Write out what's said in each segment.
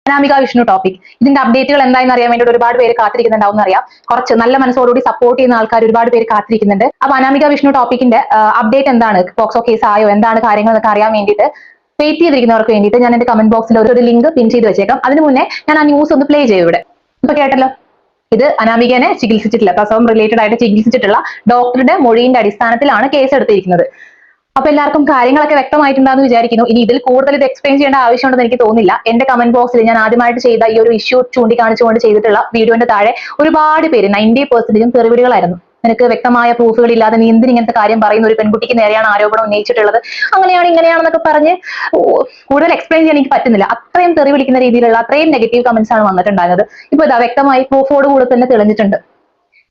Anamika Vishnu topic ഇതിന്റെ അപ്ഡേറ്റുകൾ എന്താണെന്ന് അറിയാൻ വേണ്ടി ഒരുപാട് പേര് കാത്തിരിക്കുന്നുണ്ടാവും അറിയാം. കുറച്ച് നല്ല മനസ്സോടുകൂടി സപ്പോർട്ട് ചെയ്യുന്ന ആൾക്കാർ ഒരുപാട് പേര് കാത്തിരിക്കുന്നുണ്ട്. അപ്പൊ അനാമിക വിഷ്ണു ടോപ്പിക്കിന്റെ അപ്ഡേറ്റ് എന്താണ്, പോക്സോ കേസ് ആയോ, എന്താണ് കാര്യങ്ങൾ എന്നൊക്കെ അറിയാൻ വേണ്ടിയിട്ട് വെയിറ്റ് ചെയ്തിരിക്കുന്നവർക്ക് വേണ്ടിയിട്ട് ഞാൻ എന്റെ കമന്റ് ബോക്സിൽ ഒരു ലിങ്ക് പിൻ ചെയ്ത് വെച്ചേക്കാം. അതിന് മുന്നേ ഞാൻ ആ ന്യൂസ് ഒന്ന് പ്ലേ ചെയ്യും ഇവിടെ. ഇപ്പൊ കേട്ടല്ലോ, ഇത് അനാമികനെ ചികിത്സിച്ചിട്ടില്ല, പ്രസവം റിലേറ്റഡ് ആയിട്ട് ചികിത്സിച്ചിട്ടുള്ള ഡോക്ടറുടെ മൊഴിയുടെ അടിസ്ഥാനത്തിലാണ് കേസ് എടുത്തിരിക്കുന്നത്. അപ്പൊ എല്ലാവർക്കും കാര്യങ്ങളൊക്കെ വ്യക്തമായിട്ടുണ്ടാന്ന് വിചാരിക്കുന്നു. ഇനി ഇതിൽ കൂടുതൽ ഇത് എക്സ്പ്ലെയിൻ ചെയ്യേണ്ട ആവശ്യമുണ്ടെന്ന് എനിക്ക് തോന്നുന്നില്ല. എന്റെ കമന്റ് ബോക്സിൽ ഞാൻ ആദ്യമായിട്ട് ചെയ്ത ഈ ഒരു ഇഷ്യൂ ചൂണ്ടിക്കാണിച്ചുകൊണ്ട് ചെയ്തിട്ടുള്ള വീഡിയോന്റെ താഴെ ഒരുപാട് പേര് 90% തെറിവിളികളായിരുന്നു. നിനക്ക് വ്യക്തമായ പ്രൂഫുകൾ ഇല്ലാതെ നീ എന്തിന് ഇങ്ങനത്തെ കാര്യം പറയുന്ന, ഒരു പെൺകുട്ടിക്ക് നേരെയാണ് ആരോപണം ഉന്നയിച്ചിട്ടുള്ളത്, അങ്ങനെയാണ് ഇങ്ങനെയാണെന്നൊക്കെ പറഞ്ഞ് കൂടുതൽ എക്സ്പ്ലെയിൻ ചെയ്യാൻ എനിക്ക് പറ്റുന്നില്ല. അത്രയും തെറി വിളിക്കുന്ന രീതിയിലുള്ള അത്രയും നെഗറ്റീവ് കമന്റ്സ് ആണ് വന്നിട്ടുണ്ടായിരുന്നത്. ഇപ്പൊ ഇതാ വ്യക്തമായി പ്രൂഫോട് കൂടെ തന്നെ തെളിഞ്ഞിട്ടുണ്ട്.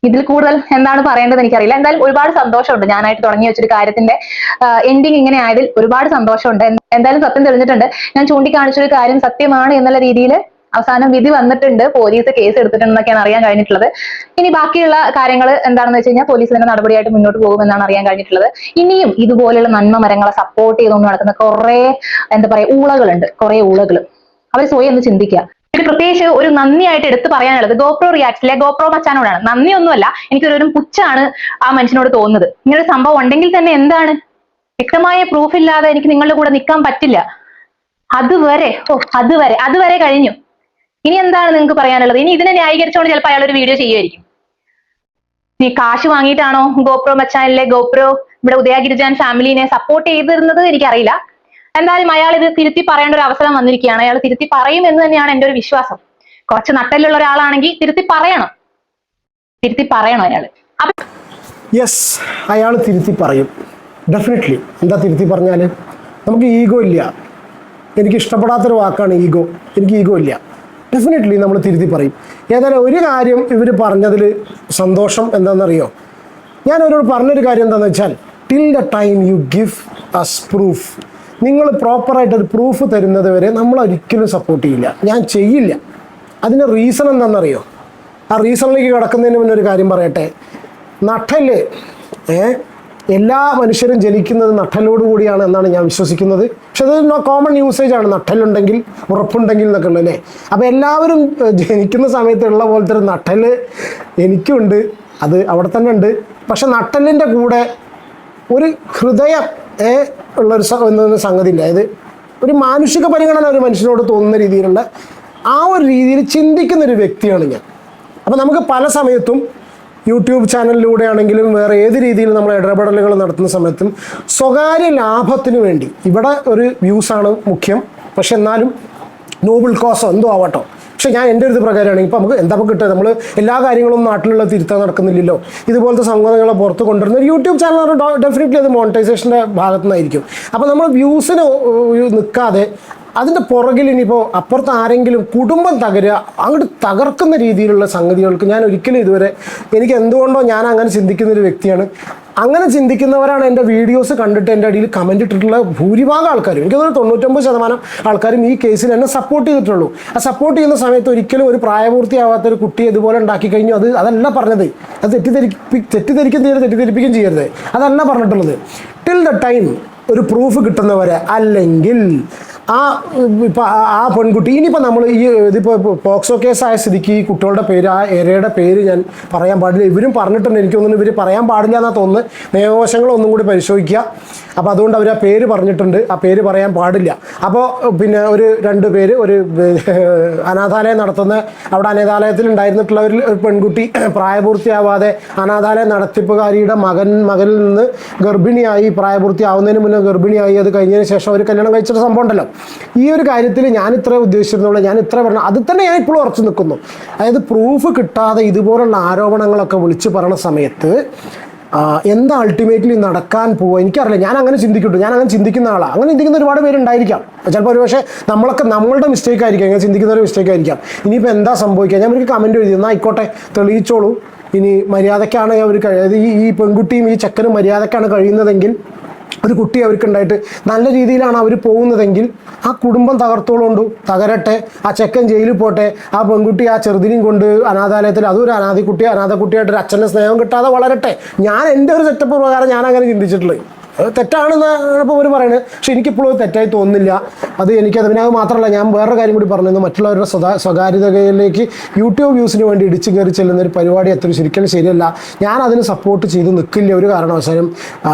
ഇതിൽ കൂടുതൽ എന്താണ് പറയേണ്ടത് എനിക്കറിയില്ല. എന്തായാലും ഒരുപാട് സന്തോഷമുണ്ട്. ഞാനായിട്ട് തുടങ്ങി വെച്ചൊരു കാര്യത്തിന്റെ എൻഡിങ് ഇങ്ങനെ ആയതിൽ ഒരുപാട് സന്തോഷമുണ്ട്. എന്തായാലും സത്യം തെളിഞ്ഞിട്ടുണ്ട്. ഞാൻ ചൂണ്ടിക്കാണിച്ചൊരു കാര്യം സത്യമാണ് എന്നുള്ള രീതിയിൽ അവസാനം വിധി വന്നിട്ടുണ്ട്. പോലീസ് കേസ് എടുത്തിട്ടുണ്ടെന്നൊക്കെയാണ് അറിയാൻ കഴിഞ്ഞിട്ടുള്ളത്. ഇനി ബാക്കിയുള്ള കാര്യങ്ങൾ എന്താണെന്ന് വെച്ച് കഴിഞ്ഞാൽ പോലീസ് തന്നെ നടപടിയായിട്ട് മുന്നോട്ട് പോകുമെന്നാണ് അറിയാൻ കഴിഞ്ഞിട്ടുള്ളത്. ഇനിയും ഇതുപോലെയുള്ള നന്മ മരങ്ങളെ സപ്പോർട്ട് ചെയ്തുകൊണ്ട് നടക്കുന്ന കുറെ എന്താ പറയാ ഊളകളുണ്ട്, കുറെ ഊളകൾ. അവർ സ്വയം ഒന്ന് ചിന്തിക്കുക. പ്രത്യേകിച്ച് ഒരു നന്ദിയായിട്ട് എടുത്ത് പറയാനുള്ളത് ഗോപ്രോ റിയാക്ട്സിലെ ഗോപ്രോ മച്ചാനോടാണ്. നന്ദിയൊന്നുമല്ല, എനിക്കൊരു പുച്ഛാണ് ആ മനുഷ്യനോട് തോന്നുന്നത്. ഇങ്ങനൊരു സംഭവം ഉണ്ടെങ്കിൽ തന്നെ എന്താണ്, വ്യക്തമായ പ്രൂഫ് ഇല്ലാതെ എനിക്ക് നിങ്ങളുടെ കൂടെ നിൽക്കാൻ പറ്റില്ല. അതുവരെ കഴിഞ്ഞു. ഇനി എന്താണ് നിങ്ങൾക്ക് പറയാനുള്ളത്? ഇനി ഇതിനെ ന്യായീകരിച്ചുകൊണ്ട് ചിലപ്പോൾ അയാൾ ഒരു വീഡിയോ ചെയ്യുമായിരിക്കും. നീ കാശ് വാങ്ങിയിട്ടാണോ ഗോപ്രോ മച്ചാനിലെ ഗോപ്രോ ഇവിടെ ഉദയഗിരിജാൻ ഫാമിലിനെ സപ്പോർട്ട് ചെയ്തിരുന്നത് എനിക്കറിയില്ല. എന്തായാലും അയാൾ ഇത് തിരുത്തി പറയേണ്ട ഒരു അവസരം വന്നിരിക്കുകയാണ്. അയാൾ തിരുത്തി പറയും എന്ന് തന്നെയാണ് എൻ്റെ ഒരു വിശ്വാസം. കുറച്ച് നട്ടലുള്ള ഒരാളാണെങ്കിൽ തിരുത്തി പറയണം അയാൾ. യെസ്, അയാൾ തിരുത്തി പറയും ഡെഫിനറ്റ്ലി. എന്താ തിരുത്തി പറഞ്ഞാൽ, നമുക്ക് ഈഗോ ഇല്ല. എനിക്ക് ഇഷ്ടപ്പെടാത്തൊരു വാക്കാണ് ഈഗോ. എനിക്ക് ഈഗോ ഇല്ല. ഡെഫിനറ്റ്ലി നമ്മൾ തിരുത്തി പറയും. ഏതായാലും ഒരു കാര്യം ഇവർ പറഞ്ഞതിൽ സന്തോഷം എന്താണെന്നറിയോ, ഞാൻ അവരോട് പറഞ്ഞൊരു കാര്യം എന്താണെന്ന് വെച്ചാൽ, till the time you give us proof, നിങ്ങൾ പ്രോപ്പറായിട്ടൊരു പ്രൂഫ് തരുന്നത് വരെ നമ്മൾ ഒരിക്കലും സപ്പോർട്ട് ചെയ്യില്ല, ഞാൻ ചെയ്യില്ല. അതിന് റീസൺ എന്താണെന്നറിയോ? ആ റീസണിലേക്ക് കിടക്കുന്നതിന് മുന്നേ ഒരു കാര്യം പറയട്ടെ. നട്ടല് എല്ലാ മനുഷ്യരും ജനിക്കുന്നത് നട്ടലോട് കൂടിയാണ് എന്നാണ് ഞാൻ വിശ്വസിക്കുന്നത്. പക്ഷെ അത് കോമൺ യൂസേജ് ആണ്, നട്ടലുണ്ടെങ്കിൽ ഉറപ്പുണ്ടെങ്കിൽ എന്നൊക്കെ ഉള്ളു അല്ലേ. അപ്പോൾ എല്ലാവരും ജനിക്കുന്ന സമയത്തുള്ള പോലത്തെ ഒരു നട്ടല് എനിക്കുണ്ട്, അത് അവിടെ തന്നെ ഉണ്ട്. പക്ഷെ നട്ടലിൻ്റെ കൂടെ ഒരു ഹൃദയം ഉള്ളൊരു സംഗതി ഇല്ല. അതായത് ഒരു മാനുഷിക പരിഗണന ഒരു മനുഷ്യനോട് തോന്നുന്ന രീതിയിലുള്ള ആ ഒരു രീതിയിൽ ചിന്തിക്കുന്നൊരു വ്യക്തിയാണ് ഞാൻ. അപ്പോൾ നമുക്ക് പല സമയത്തും യൂട്യൂബ് ചാനലിലൂടെ ആണെങ്കിലും വേറെ ഏത് രീതിയിൽ നമ്മൾ ഇടപെടലുകൾ നടത്തുന്ന സമയത്തും സ്വകാര്യ ലാഭത്തിന് വേണ്ടി, ഇവിടെ ഒരു വ്യൂസാണ് മുഖ്യം, പക്ഷെ എന്നാലും നോബിൾ കോസോ എന്തോ ആവട്ടോ. പക്ഷെ ഞാൻ എൻ്റെ ഒരു പ്രകാരമാണെങ്കിൽ ഇപ്പോൾ നമുക്ക് എന്താ കിട്ടുക, നമ്മൾ എല്ലാ കാര്യങ്ങളും നാട്ടിലുള്ള തിരുത്താൻ നടക്കുന്നില്ലല്ലോ. ഇതുപോലത്തെ സംഗതികളെ പുറത്ത് കൊണ്ടുവരുന്ന ഒരു യൂട്യൂബ് ചാനൽ ഡെഫിനറ്റ്ലി അത് മോണിറ്റൈസേഷൻ്റെ ഭാഗത്തു നിന്നായിരിക്കും. അപ്പോൾ നമ്മൾ വ്യൂസിന് നിൽക്കാതെ അതിൻ്റെ പുറകിൽ ഇനിയിപ്പോൾ അപ്പുറത്ത് ആരെങ്കിലും കുടുംബം അങ്ങോട്ട് തകർക്കുന്ന രീതിയിലുള്ള സംഗതികൾക്ക് ഞാൻ ഒരിക്കലും ഇതുവരെ, എനിക്ക് എന്തുകൊണ്ടോ ഞാൻ അങ്ങനെ ചിന്തിക്കുന്നൊരു വ്യക്തിയാണ്. അങ്ങനെ ചിന്തിക്കുന്നവരാണ് എൻ്റെ വീഡിയോസ് കണ്ടിട്ട് എൻ്റെ അടിയിൽ കമൻറ്റ് ഇട്ടിട്ടുള്ള ഭൂരിഭാഗം ആൾക്കാരും. എനിക്കതൊരു 99% ആൾക്കാരും ഈ കേസിൽ എന്നെ സപ്പോർട്ട് ചെയ്തിട്ടുള്ളൂ. ആ സപ്പോർട്ട് ചെയ്യുന്ന സമയത്ത് ഒരിക്കലും ഒരു പ്രായപൂർത്തിയാവാത്തൊരു കുട്ടിയെ ഇതുപോലെ ഉണ്ടാക്കി കഴിഞ്ഞു, അതല്ല പറഞ്ഞത്. അത് തെറ്റിദ്ധരിപ്പിക്കുകയും ചെയ്യരുത്, അതല്ല പറഞ്ഞിട്ടുള്ളത്. ടിൽ ദ ടൈം ഒരു പ്രൂഫ് കിട്ടുന്നവരെ, അല്ലെങ്കിൽ ആ പെൺകുട്ടി ഇനിയിപ്പോൾ നമ്മൾ ഇതിപ്പോൾ പോക്സോ കേസായ സ്ഥിതിക്ക് ഈ കുട്ടികളുടെ പേര്, ആ ഏരിയയുടെ പേര് ഞാൻ പറയാൻ പാടില്ല. ഇവരും പറഞ്ഞിട്ടുണ്ട്, എനിക്ക് തോന്നുന്നു ഇവർ പറയാൻ പാടില്ല എന്നാണ് തോന്നുന്നത്. നിയമവശങ്ങളൊന്നും കൂടി പരിശോധിക്കുക. അപ്പോൾ അതുകൊണ്ട് അവർ ആ പേര് പറഞ്ഞിട്ടുണ്ട്, ആ പേര് പറയാൻ പാടില്ല. അപ്പോൾ പിന്നെ ഒരു 2 പേര്, ഒരു അനാഥാലയം നടത്തുന്ന, അവിടെ അനാഥാലയത്തിൽ ഉണ്ടായിരുന്നിട്ടുള്ള ഒരു പെൺകുട്ടി പ്രായപൂർത്തിയാവാതെ അനാഥാലയ നടത്തിപ്പുകാരിയുടെ മകനിൽ നിന്ന് ഗർഭിണിയായി, പ്രായപൂർത്തിയാവുന്നതിന് മുന്നേ ഗർഭിണിയായി, അത് കഴിഞ്ഞതിന് ശേഷം അവർ കല്യാണം കഴിച്ചൊരു സംഭവം ഉണ്ടല്ലോ. ഈ ഒരു കാര്യത്തിൽ ഞാൻ ഇത്ര ഉദ്ദേശിച്ചിരുന്നുള്ളൂ, ഞാൻ ഇത്ര പറഞ്ഞു, അത് തന്നെ ഞാൻ ഇപ്പോഴും ഉറച്ചു നിൽക്കുന്നു. അതായത് പ്രൂഫ് കിട്ടാതെ ഇതുപോലുള്ള ആരോപണങ്ങളൊക്കെ വിളിച്ചു പറയുന്ന സമയത്ത് എന്താ അൾട്ടിമേറ്റ്ലി നടക്കാൻ പോവുക എനിക്കറിയില്ല. ഞാൻ അങ്ങനെ ചിന്തിക്കട്ടു, ഞാൻ അങ്ങനെ ചിന്തിക്കുന്ന ആളാണ്. അങ്ങനെ ചിന്തിക്കുന്ന ഒരുപാട് പേരുണ്ടായിരിക്കാം. ചിലപ്പോൾ ഒരു പക്ഷേ നമ്മളുടെ മിസ്റ്റേക്ക് ആയിരിക്കാം, അങ്ങനെ ചിന്തിക്കുന്ന ഒരു മിസ്റ്റേക്ക് ആയിരിക്കാം. ഇനിയിപ്പോൾ എന്താ സംഭവിക്കുക, ഞാൻ ഒരു കമൻറ്റ് എഴുതി, എന്നാൽ ആയിക്കോട്ടെ തെളിയിച്ചോളൂ. ഇനി മര്യാദക്കാണ് അവർ, അതായത് ഈ പെൺകുട്ടിയും ഈ ചെക്കനും മര്യാദക്കാണ് കഴിയുന്നതെങ്കിൽ, ഒരു കുട്ടി അവർക്കുണ്ടായിട്ട് നല്ല രീതിയിലാണ് അവർ പോകുന്നതെങ്കിൽ ആ കുടുംബം തകരട്ടെ. ആ ചെക്കൻ ജയിലിൽ പോട്ടെ, ആ പെൺകുട്ടി ആ ചെറുതിനെയും കൊണ്ട് അനാഥാലയത്തിൽ, അതൊരു അനാഥക്കുട്ടിയായിട്ടൊരു അച്ഛൻ്റെ സ്നേഹം കിട്ടാതെ വളരട്ടെ. ഞാൻ എൻ്റെ ഒരു സെറ്റപ്പ് പ്രകാരം ഞാൻ അങ്ങനെ ചിന്തിച്ചിട്ടുള്ളത്. തെറ്റാണെന്നാണ് ഇപ്പോൾ അവർ പറയുന്നത്. പക്ഷെ എനിക്കിപ്പോഴും തെറ്റായി തോന്നുന്നില്ല. അത് എനിക്കത് പിന്നെ അത് മാത്രമല്ല, ഞാൻ വേറൊരു കാര്യം കൂടി പറഞ്ഞിരുന്നു, മറ്റുള്ളവരുടെ സ്വകാര്യതയിലേക്ക് യൂട്യൂബ് വ്യൂസിന് വേണ്ടി ഇടിച്ചു കയറി ചെല്ലുന്ന ഒരു പരിപാടി അത്ര ശരിക്കും ശരിയല്ല. ഞാൻ അതിന് സപ്പോർട്ട് ചെയ്ത് നിൽക്കില്ല ഒരു കാരണവശാലും.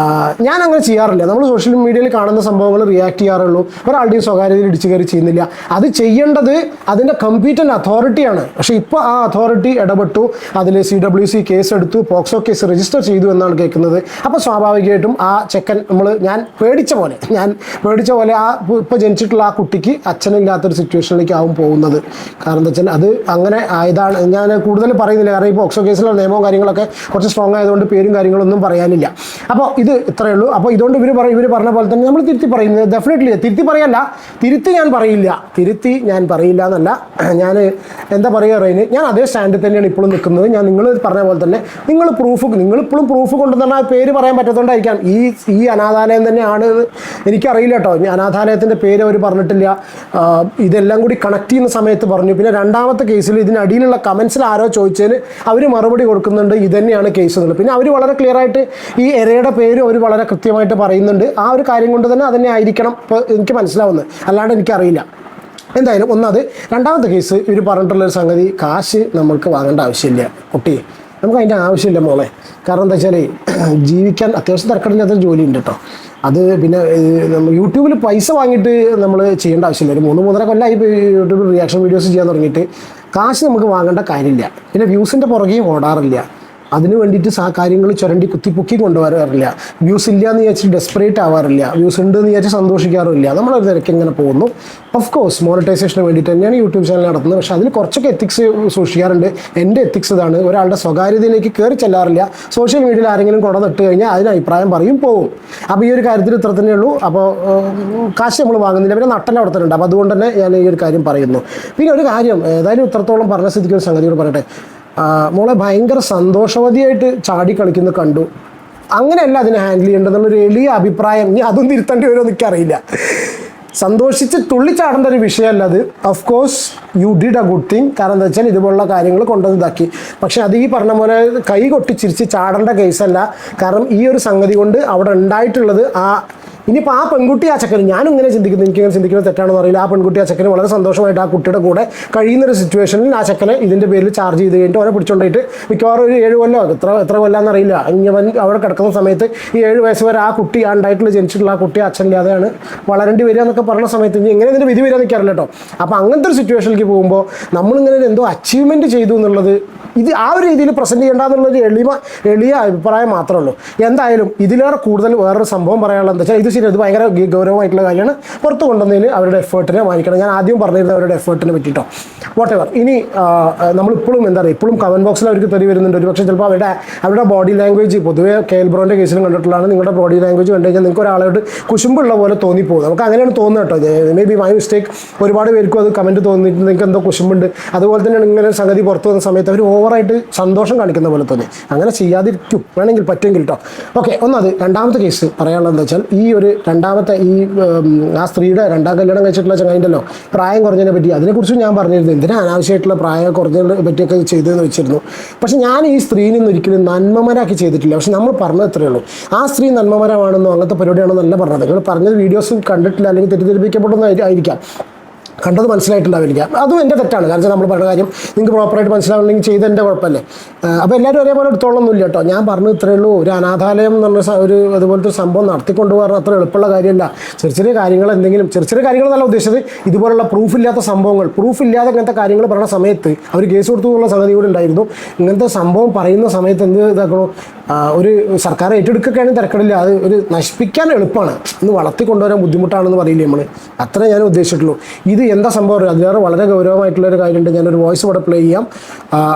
ഞാൻ അങ്ങനെ ചെയ്യാറില്ല. നമ്മൾ സോഷ്യൽ മീഡിയയിൽ കാണുന്ന സംഭവങ്ങൾ റിയാക്ട് ചെയ്യാറുള്ളൂ. ഒരാളുടെയും സ്വകാര്യതയിൽ ഇടിച്ചു കയറി ചെയ്യുന്നില്ല. അത് ചെയ്യേണ്ടത് അതിൻ്റെ കമ്പീറ്റൻ്റ് അതോറിറ്റിയാണ്. പക്ഷേ ഇപ്പോൾ ആ അതോറിറ്റി ഇടപെട്ടു, അതിൽ CWC കേസ് എടുത്തു, പോക്സോ കേസ് രജിസ്റ്റർ ചെയ്തു എന്നാണ് കേൾക്കുന്നത്. അപ്പോൾ സ്വാഭാവികമായിട്ടും ആ ചെക്കൻ ഞാൻ പേടിച്ച പോലെ ആ ഇപ്പോൾ ജനിച്ചിട്ടുള്ള ആ കുട്ടിക്ക് അച്ഛനില്ലാത്തൊരു സിറ്റുവേഷനിലേക്ക് ആവും പോകുന്നത്. കാരണം എന്താ വെച്ചാൽ അത് അങ്ങനെ ആയതാണ്. ഞാൻ കൂടുതൽ പറയുന്നില്ല, കാരണം ഈ പോക്സോ കേസിലുള്ള നിയമവും കാര്യങ്ങളൊക്കെ കുറച്ച് സ്ട്രോങ് ആയതുകൊണ്ട് പേരും കാര്യങ്ങളൊന്നും പറയാനില്ല. അപ്പോൾ ഇത് ഇത്രയേ ഉള്ളൂ. അപ്പോൾ ഇതുകൊണ്ട് ഇവർ പറഞ്ഞ പോലെ തന്നെ നമ്മൾ തിരുത്തി പറയുന്നത് ഡെഫിനറ്റ്ലി തിരുത്തി ഞാൻ പറയില്ല എന്നല്ല. ഞാൻ എന്താ പറയുക റെയിന്, ഞാൻ അതേ സ്റ്റാൻഡിൽ തന്നെയാണ് ഇപ്പോഴും നിൽക്കുന്നത്. നിങ്ങൾ പറഞ്ഞ പോലെ തന്നെ നിങ്ങളിപ്പോഴും പ്രൂഫ് കൊണ്ടുവന്നാൽ ആ പേര് പറയാൻ പറ്റാത്തതുകൊണ്ടായിരിക്കാം. ഈ അനാഥാലയം തന്നെയാണ്, എനിക്കറിയില്ല കേട്ടോ. അനാഥാലയത്തിൻ്റെ പേര് അവർ പറഞ്ഞിട്ടില്ല. ഇതെല്ലാം കൂടി കണക്ട് ചെയ്യുന്ന സമയത്ത് പറഞ്ഞു. പിന്നെ രണ്ടാമത്തെ കേസിൽ ഇതിനടിയിലുള്ള കമൻസിൽ ആരോ ചോദിച്ചതിന് അവർ മറുപടി കൊടുക്കുന്നുണ്ട്, ഇതന്നെയാണ് കേസ് എന്നുള്ളത്. പിന്നെ അവർ വളരെ ക്ലിയർ ആയിട്ട് ഈ എരയുടെ പേര് അവർ വളരെ കൃത്യമായിട്ട് പറയുന്നുണ്ട്. ആ ഒരു കാര്യം കൊണ്ട് തന്നെ അതന്നെ ആയിരിക്കണം ഇപ്പോൾ എനിക്ക് മനസ്സിലാവുന്നത്, അല്ലാണ്ട് എനിക്കറിയില്ല. എന്തായാലും ഒന്നത്. രണ്ടാമത്തെ കേസ് ഇവർ പറഞ്ഞിട്ടുള്ളൊരു സംഗതി, കാശ് നമ്മൾക്ക് വാങ്ങേണ്ട ആവശ്യമില്ല കുട്ടി, നമുക്ക് അതിൻ്റെ ആവശ്യമില്ല മോളെ. കാരണം എന്താ വെച്ചാൽ ജീവിക്കാൻ അത്യാവശ്യം തരക്കടില്ലാത്തൊരു ജോലി ഉണ്ട് കേട്ടോ. അത് പിന്നെ യൂട്യൂബിൽ പൈസ വാങ്ങിയിട്ട് നമ്മൾ ചെയ്യേണ്ട ആവശ്യമില്ല. ഒരു 3-3.5 കൊല്ലമായി യൂട്യൂബിൽ റിയാക്ഷൻ വീഡിയോസ് ചെയ്യാൻ തുടങ്ങിയിട്ട് കാശ് നമുക്ക് വാങ്ങേണ്ട കാര്യമില്ല. പിന്നെ വ്യൂസിൻ്റെ പുറകെയും ഓടാറില്ല. അതിന് വേണ്ടിയിട്ട് കാര്യങ്ങൾ ചുരണ്ടി കുത്തിപ്പൊക്കി കൊണ്ടുവരാറില്ല. വ്യൂസ് ഇല്ല എന്ന് വിചാരിച്ച് ഡെസ്പറേറ്റ് ആവാറില്ല. വ്യൂസ് ഉണ്ട് എന്ന് വിചാരിച്ച് സന്തോഷിക്കാറില്ല. നമ്മളൊരു തിരക്ക് ഇങ്ങനെ പോകുന്നു. ഓഫ് കോഴ്സ് മോണിറ്റൈസേഷന് വേണ്ടിയിട്ട് തന്നെയാണ് യൂട്യൂബ് ചാനൽ നടത്തുന്നത്. പക്ഷേ അതിൽ കുറച്ചൊക്കെ എത്തിക്സ് സൂക്ഷിക്കാറുണ്ട്. എൻ്റെ എത്തിക്സ് ഇതാണ്, ഒരാളുടെ സ്വകാര്യതയിലേക്ക് കയറി ചെല്ലാറില്ല. സോഷ്യൽ മീഡിയയിൽ ആരെങ്കിലും കൊണ്ടുവന്നിട്ട് കഴിഞ്ഞാൽ അതിന് അഭിപ്രായം പറയും, പോകും. അപ്പോൾ ഈ ഒരു കാര്യത്തിൽ ഇത്ര തന്നെ ഉള്ളൂ. അപ്പോൾ കാശ് നമ്മൾ വാങ്ങുന്നില്ല. പിന്നെ നട്ടൽ അവിടെ തന്നെ ഉണ്ട്. അപ്പോൾ അതുകൊണ്ട് തന്നെ ഞാൻ ഈ ഒരു കാര്യം പറയുന്നു. പിന്നെ ഒരു കാര്യം, ഏതായാലും ഇത്രത്തോളം പറഞ്ഞ സ്ഥിതിക്ക് ഒരു സംഗതിയോട് പറയട്ടെ. മോളെ ഭയങ്കര സന്തോഷവതിയായിട്ട് ചാടി കളിക്കുന്നത് കണ്ടു. അങ്ങനെയല്ല അതിനെ ഹാൻഡിൽ ചെയ്യേണ്ടതെന്നുള്ളൊരു എളിയ അഭിപ്രായം. ഇനി അതും തിരുത്തേണ്ടി വരുമോ എനിക്കറിയില്ല. സന്തോഷിച്ച് തുള്ളിച്ചാടേണ്ട ഒരു വിഷയമല്ല അത്. Of course you did A good thing. കാരണം എന്താ വെച്ചാൽ ഇതുപോലുള്ള കാര്യങ്ങൾ കൊണ്ടുവന്ന് ഇതാക്കി. പക്ഷെ അത് ഈ പറഞ്ഞ പോലെ കൈ കൊട്ടിച്ചിരിച്ച് ചാടേണ്ട കേസല്ല. കാരണം ഈ ഒരു സംഗതി കൊണ്ട് അവിടെ ഉണ്ടായിട്ടുള്ളത് ഇനിയിപ്പോൾ ആ പെൺകുട്ടി ആ ചക്കന്, ഞാനും ഇങ്ങനെ ചിന്തിക്കുന്നു, എനിക്കിങ്ങനെ ചിന്തിക്കുന്നത് തെറ്റാണെന്ന് അറിയില്ല. ആ പെൺകുട്ടി ആ ചക്കന് വളരെ സന്തോഷമായിട്ട് ആ കുട്ടിയുടെ കൂടെ കഴിയുന്നൊരു സിറ്റുവേഷനിൽ ആ ചക്കനെ ഇതിൻ്റെ പേരിൽ ചാർജ് ചെയ്ത് കഴിഞ്ഞിട്ട് അവരെ പിടിച്ചുകൊണ്ടിട്ട് മിക്കവാറും ഒരു 7 കൊല്ലോ എത്ര കൊല്ലാന്നറിയില്ല, ഇങ്ങനെ അവിടെ കിടക്കുന്ന സമയത്ത് ഈ 7 വയസ്സ് വരെ ആ കുട്ടി ഉണ്ടായിട്ടുള്ള ജനിച്ചിട്ടുള്ള ആ കുട്ടി അച്ഛനില്ലാതെയാണ് വളരേണ്ടി വരിക എന്നൊക്കെ പറഞ്ഞ സമയത്ത് ഇനി എങ്ങനെ ഇതിൻ്റെ വിധി വരിക നിൽക്കാറില്ല കേട്ടോ. അപ്പോൾ അങ്ങനത്തെ ഒരു സിറ്റുവേഷനിലേക്ക് പോകുമ്പോൾ നമ്മളിങ്ങനെ എന്തോ അച്ചീവ്മെൻറ്റ് ചെയ്തു എന്നുള്ളത് ഇത് ആ ഒരു രീതിയിൽ പ്രസൻറ്റ് ചെയ്യേണ്ടതെന്നുള്ളൊരു എളിയ അഭിപ്രായം മാത്രമേ ഉള്ളൂ. എന്തായാലും ഇതിലേറെ കൂടുതൽ വേറൊരു സംഭവം പറയാനുള്ളത് എന്താ വെച്ചാൽ, ഇത് ശരി, ഇത് ഭയങ്കര ഗൗരവമായിട്ടുള്ള കാര്യമാണ്. പുറത്ത് കൊണ്ടുവന്നതിൽ അവരുടെ എഫേർട്ടിനെ മാനിക്കണം. ഞാൻ ആദ്യം പറഞ്ഞിരുന്ന അവരുടെ എഫേർട്ടിനെ പറ്റിയിട്ടോ. What ever. ഇനി നമ്മളിപ്പോഴും എന്താ പറയുക, ഇപ്പോഴും കമൻറ്റ് ബോക്സിൽ അവർക്ക് തെറി വരുന്നുണ്ട്. ഒരു പക്ഷേ ചിലപ്പോൾ അവരുടെ ബോഡി ലാംഗ്വേജ്, പൊതുവേ KL ബ്രോൻ്റെ കേസിലും കണ്ടിട്ടുള്ളതാണ്, നിങ്ങളുടെ ബോഡി ലാംഗ്വേജ് കണ്ടു കഴിഞ്ഞാൽ നിങ്ങൾക്ക് ഒരാളോട് കുശുമ്പുള്ള പോലെ തോന്നിപ്പോകും. നമുക്ക് അങ്ങനെയാണ് തോന്നുന്നത് കേട്ടോ. May be my mistake. ഒരുപാട് പേർക്കും അത് കമൻറ്റ് തോന്നിയിട്ട് നിങ്ങൾക്ക് എന്തോ കുശുമ്പുണ്ട്. അതുപോലെ തന്നെയാണ് ഇങ്ങനെ സംഗതി പുറത്ത് വന്ന സമയത്ത് അവർ ഓവറായിട്ട് സന്തോഷം കാണിക്കുന്ന പോലെ തോന്നി. അങ്ങനെ ചെയ്യാതിരിക്കും, വേണമെങ്കിൽ പറ്റുമെങ്കിൽ കേട്ടോ. ഓക്കെ, ഒന്നത്. രണ്ടാമത്തെ കേസ് പറയാനുള്ളത് എന്താ വെച്ചാൽ, ഈ ഒരു രണ്ടാമത്തെ ആ സ്ത്രീയുടെ 2ാം കല്യാണം കഴിച്ചിട്ടുള്ള ചങ്ങായിൻ്റെല്ലോ പ്രായം കുറഞ്ഞതിനെ പറ്റി, അതിനെക്കുറിച്ചും ഞാൻ പറഞ്ഞിരുന്നു. എന്തിനാ അനാവശ്യമായിട്ടുള്ള പ്രായം കുറഞ്ഞതിനെ പറ്റിയൊക്കെ ചെയ്തതെന്ന് വെച്ചിരുന്നു. പക്ഷെ ഞാൻ ഈ സ്ത്രീനെ ഒരിക്കലും നന്മമരാക്കി ചെയ്തിട്ടില്ല. പക്ഷെ നമ്മൾ പറഞ്ഞത് എത്രയേ ഉള്ളൂ. ആ സ്ത്രീ നന്മമരമാണെന്നോ അങ്ങനത്തെ പരിപാടിയാണെന്നല്ല പറഞ്ഞത്. നിങ്ങൾ പറഞ്ഞത് വീഡിയോസ് കണ്ടിട്ടില്ല, അല്ലെങ്കിൽ തെറ്റിദ്ധരിപ്പിക്കപ്പെടുന്നതായിരിക്കാം. കണ്ടത് മനസ്സിലായിട്ടുണ്ടാവില്ല. അതും എൻ്റെ തെറ്റാണ്. കാരണം നമ്മൾ പറഞ്ഞ കാര്യം നിങ്ങൾക്ക് പ്രോപ്പറായിട്ട് മനസ്സിലാവണമെങ്കിൽ ചെയ്ത് എൻ്റെ കുഴപ്പമല്ലേ. അപ്പോൾ എല്ലാവരും ഒരേപോലെ എടുത്തോളൊന്നുമില്ല കേട്ടോ. ഞാൻ പറഞ്ഞത് ഇത്രയേ ഉള്ളൂ. ഒരു അനാഥാലയം എന്ന് പറഞ്ഞ അതുപോലത്തെ ഒരു സംഭവം നടത്തിക്കൊണ്ടുപോകാൻ അത്ര എളുപ്പമുള്ള കാര്യമല്ല. ചെറിയ കാര്യങ്ങൾ എന്തെങ്കിലും ചെറിയ കാര്യങ്ങൾ എന്നല്ല ഉദ്ദേശിച്ചത്. ഇതുപോലുള്ള പ്രൂഫില്ലാത്ത സംഭവങ്ങൾ, പ്രൂഫില്ലാതെ ഇങ്ങനത്തെ കാര്യങ്ങൾ പറയുന്ന സമയത്ത് അവർ കേസ് കൊടുത്തു എന്നുള്ള സംഗതി കൂടെ ഉണ്ടായിരുന്നു. ഇങ്ങനത്തെ സംഭവം പറയുന്ന സമയത്ത് എന്ത് ഇതാക്കണോ, ഒരു സർക്കാർ ഏറ്റെടുക്കുകയാണെങ്കിൽ തിരക്കടില്ല. അത് ഒരു നശിപ്പിക്കാൻ എളുപ്പമാണ്, ഇന്ന് വളർത്തിക്കൊണ്ടുവരാൻ ബുദ്ധിമുട്ടാണെന്ന് പറയില്ലേ നമ്മൾ. അത്രേ ഞാൻ ഉദ്ദേശിച്ചിട്ടുള്ളൂ. ഇത് എന്താ സംഭവം, അതിലേറെ വളരെ ഗൗരവമായിട്ടുള്ളൊരു കാര്യമുണ്ട്. ഞാനൊരു വോയിസ് ഇവിടെ പ്ലേ ചെയ്യാം.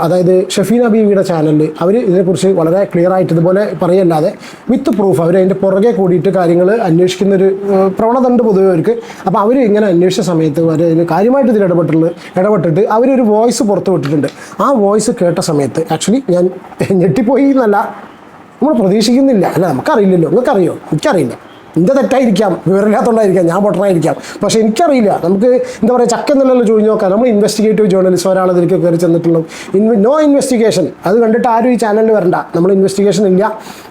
അതായത് ഷെഫീന ബീവിയുടെ ചാനലിൽ അവർ ഇതിനെക്കുറിച്ച് വളരെ ക്ലിയർ ആയിട്ട് ഇതുപോലെ പറയല്ലാതെ വിത്ത് പ്രൂഫ് അവർ അതിൻ്റെ പുറകെ കൂടിയിട്ട് കാര്യങ്ങൾ അന്വേഷിക്കുന്നൊരു പ്രവണത ഉണ്ട് പൊതുവെ അവർക്ക്. അപ്പോൾ അവർ ഇങ്ങനെ അന്വേഷിച്ച സമയത്ത് അവർ ഇതിന് കാര്യമായിട്ട് ഇതിൽ ഇടപെട്ടിട്ട് അവരൊരു വോയിസ് പുറത്ത് വിട്ടിട്ടുണ്ട്. ആ വോയിസ് കേട്ട സമയത്ത് ആക്ച്വലി ഞാൻ ഞെട്ടിപ്പോയി എന്നല്ല, നമ്മൾ പ്രതീക്ഷിക്കുന്നില്ല. അല്ല, നമുക്കറിയില്ലല്ലോ. നിങ്ങൾക്കറിയോ? എനിക്കറിയില്ല. എൻ്റെ തെറ്റായിരിക്കാം, വിവരമില്ലാത്തതുകൊണ്ടായിരിക്കാം, ഞാൻ പൊട്ടനായിരിക്കാം. പക്ഷെ എനിക്കറിയില്ല. നമുക്ക് എന്താ പറയുക, ചക്ക എന്നുള്ളല്ലോ ചോദിച്ചു നോക്കാം. നമ്മൾ ഇൻവെസ്റ്റിഗേറ്റീവ് ജേർണലിസ്റ്റ് ഒരാൾ അതിലേക്ക് കയറി ചെന്നിട്ടുള്ളൂ. No investigation. അത് കണ്ടിട്ട് ആരും ഈ ചാനലിൽ വരണ്ട. നമ്മൾ ഇൻവെസ്റ്റിഗേഷൻ ഇല്ല,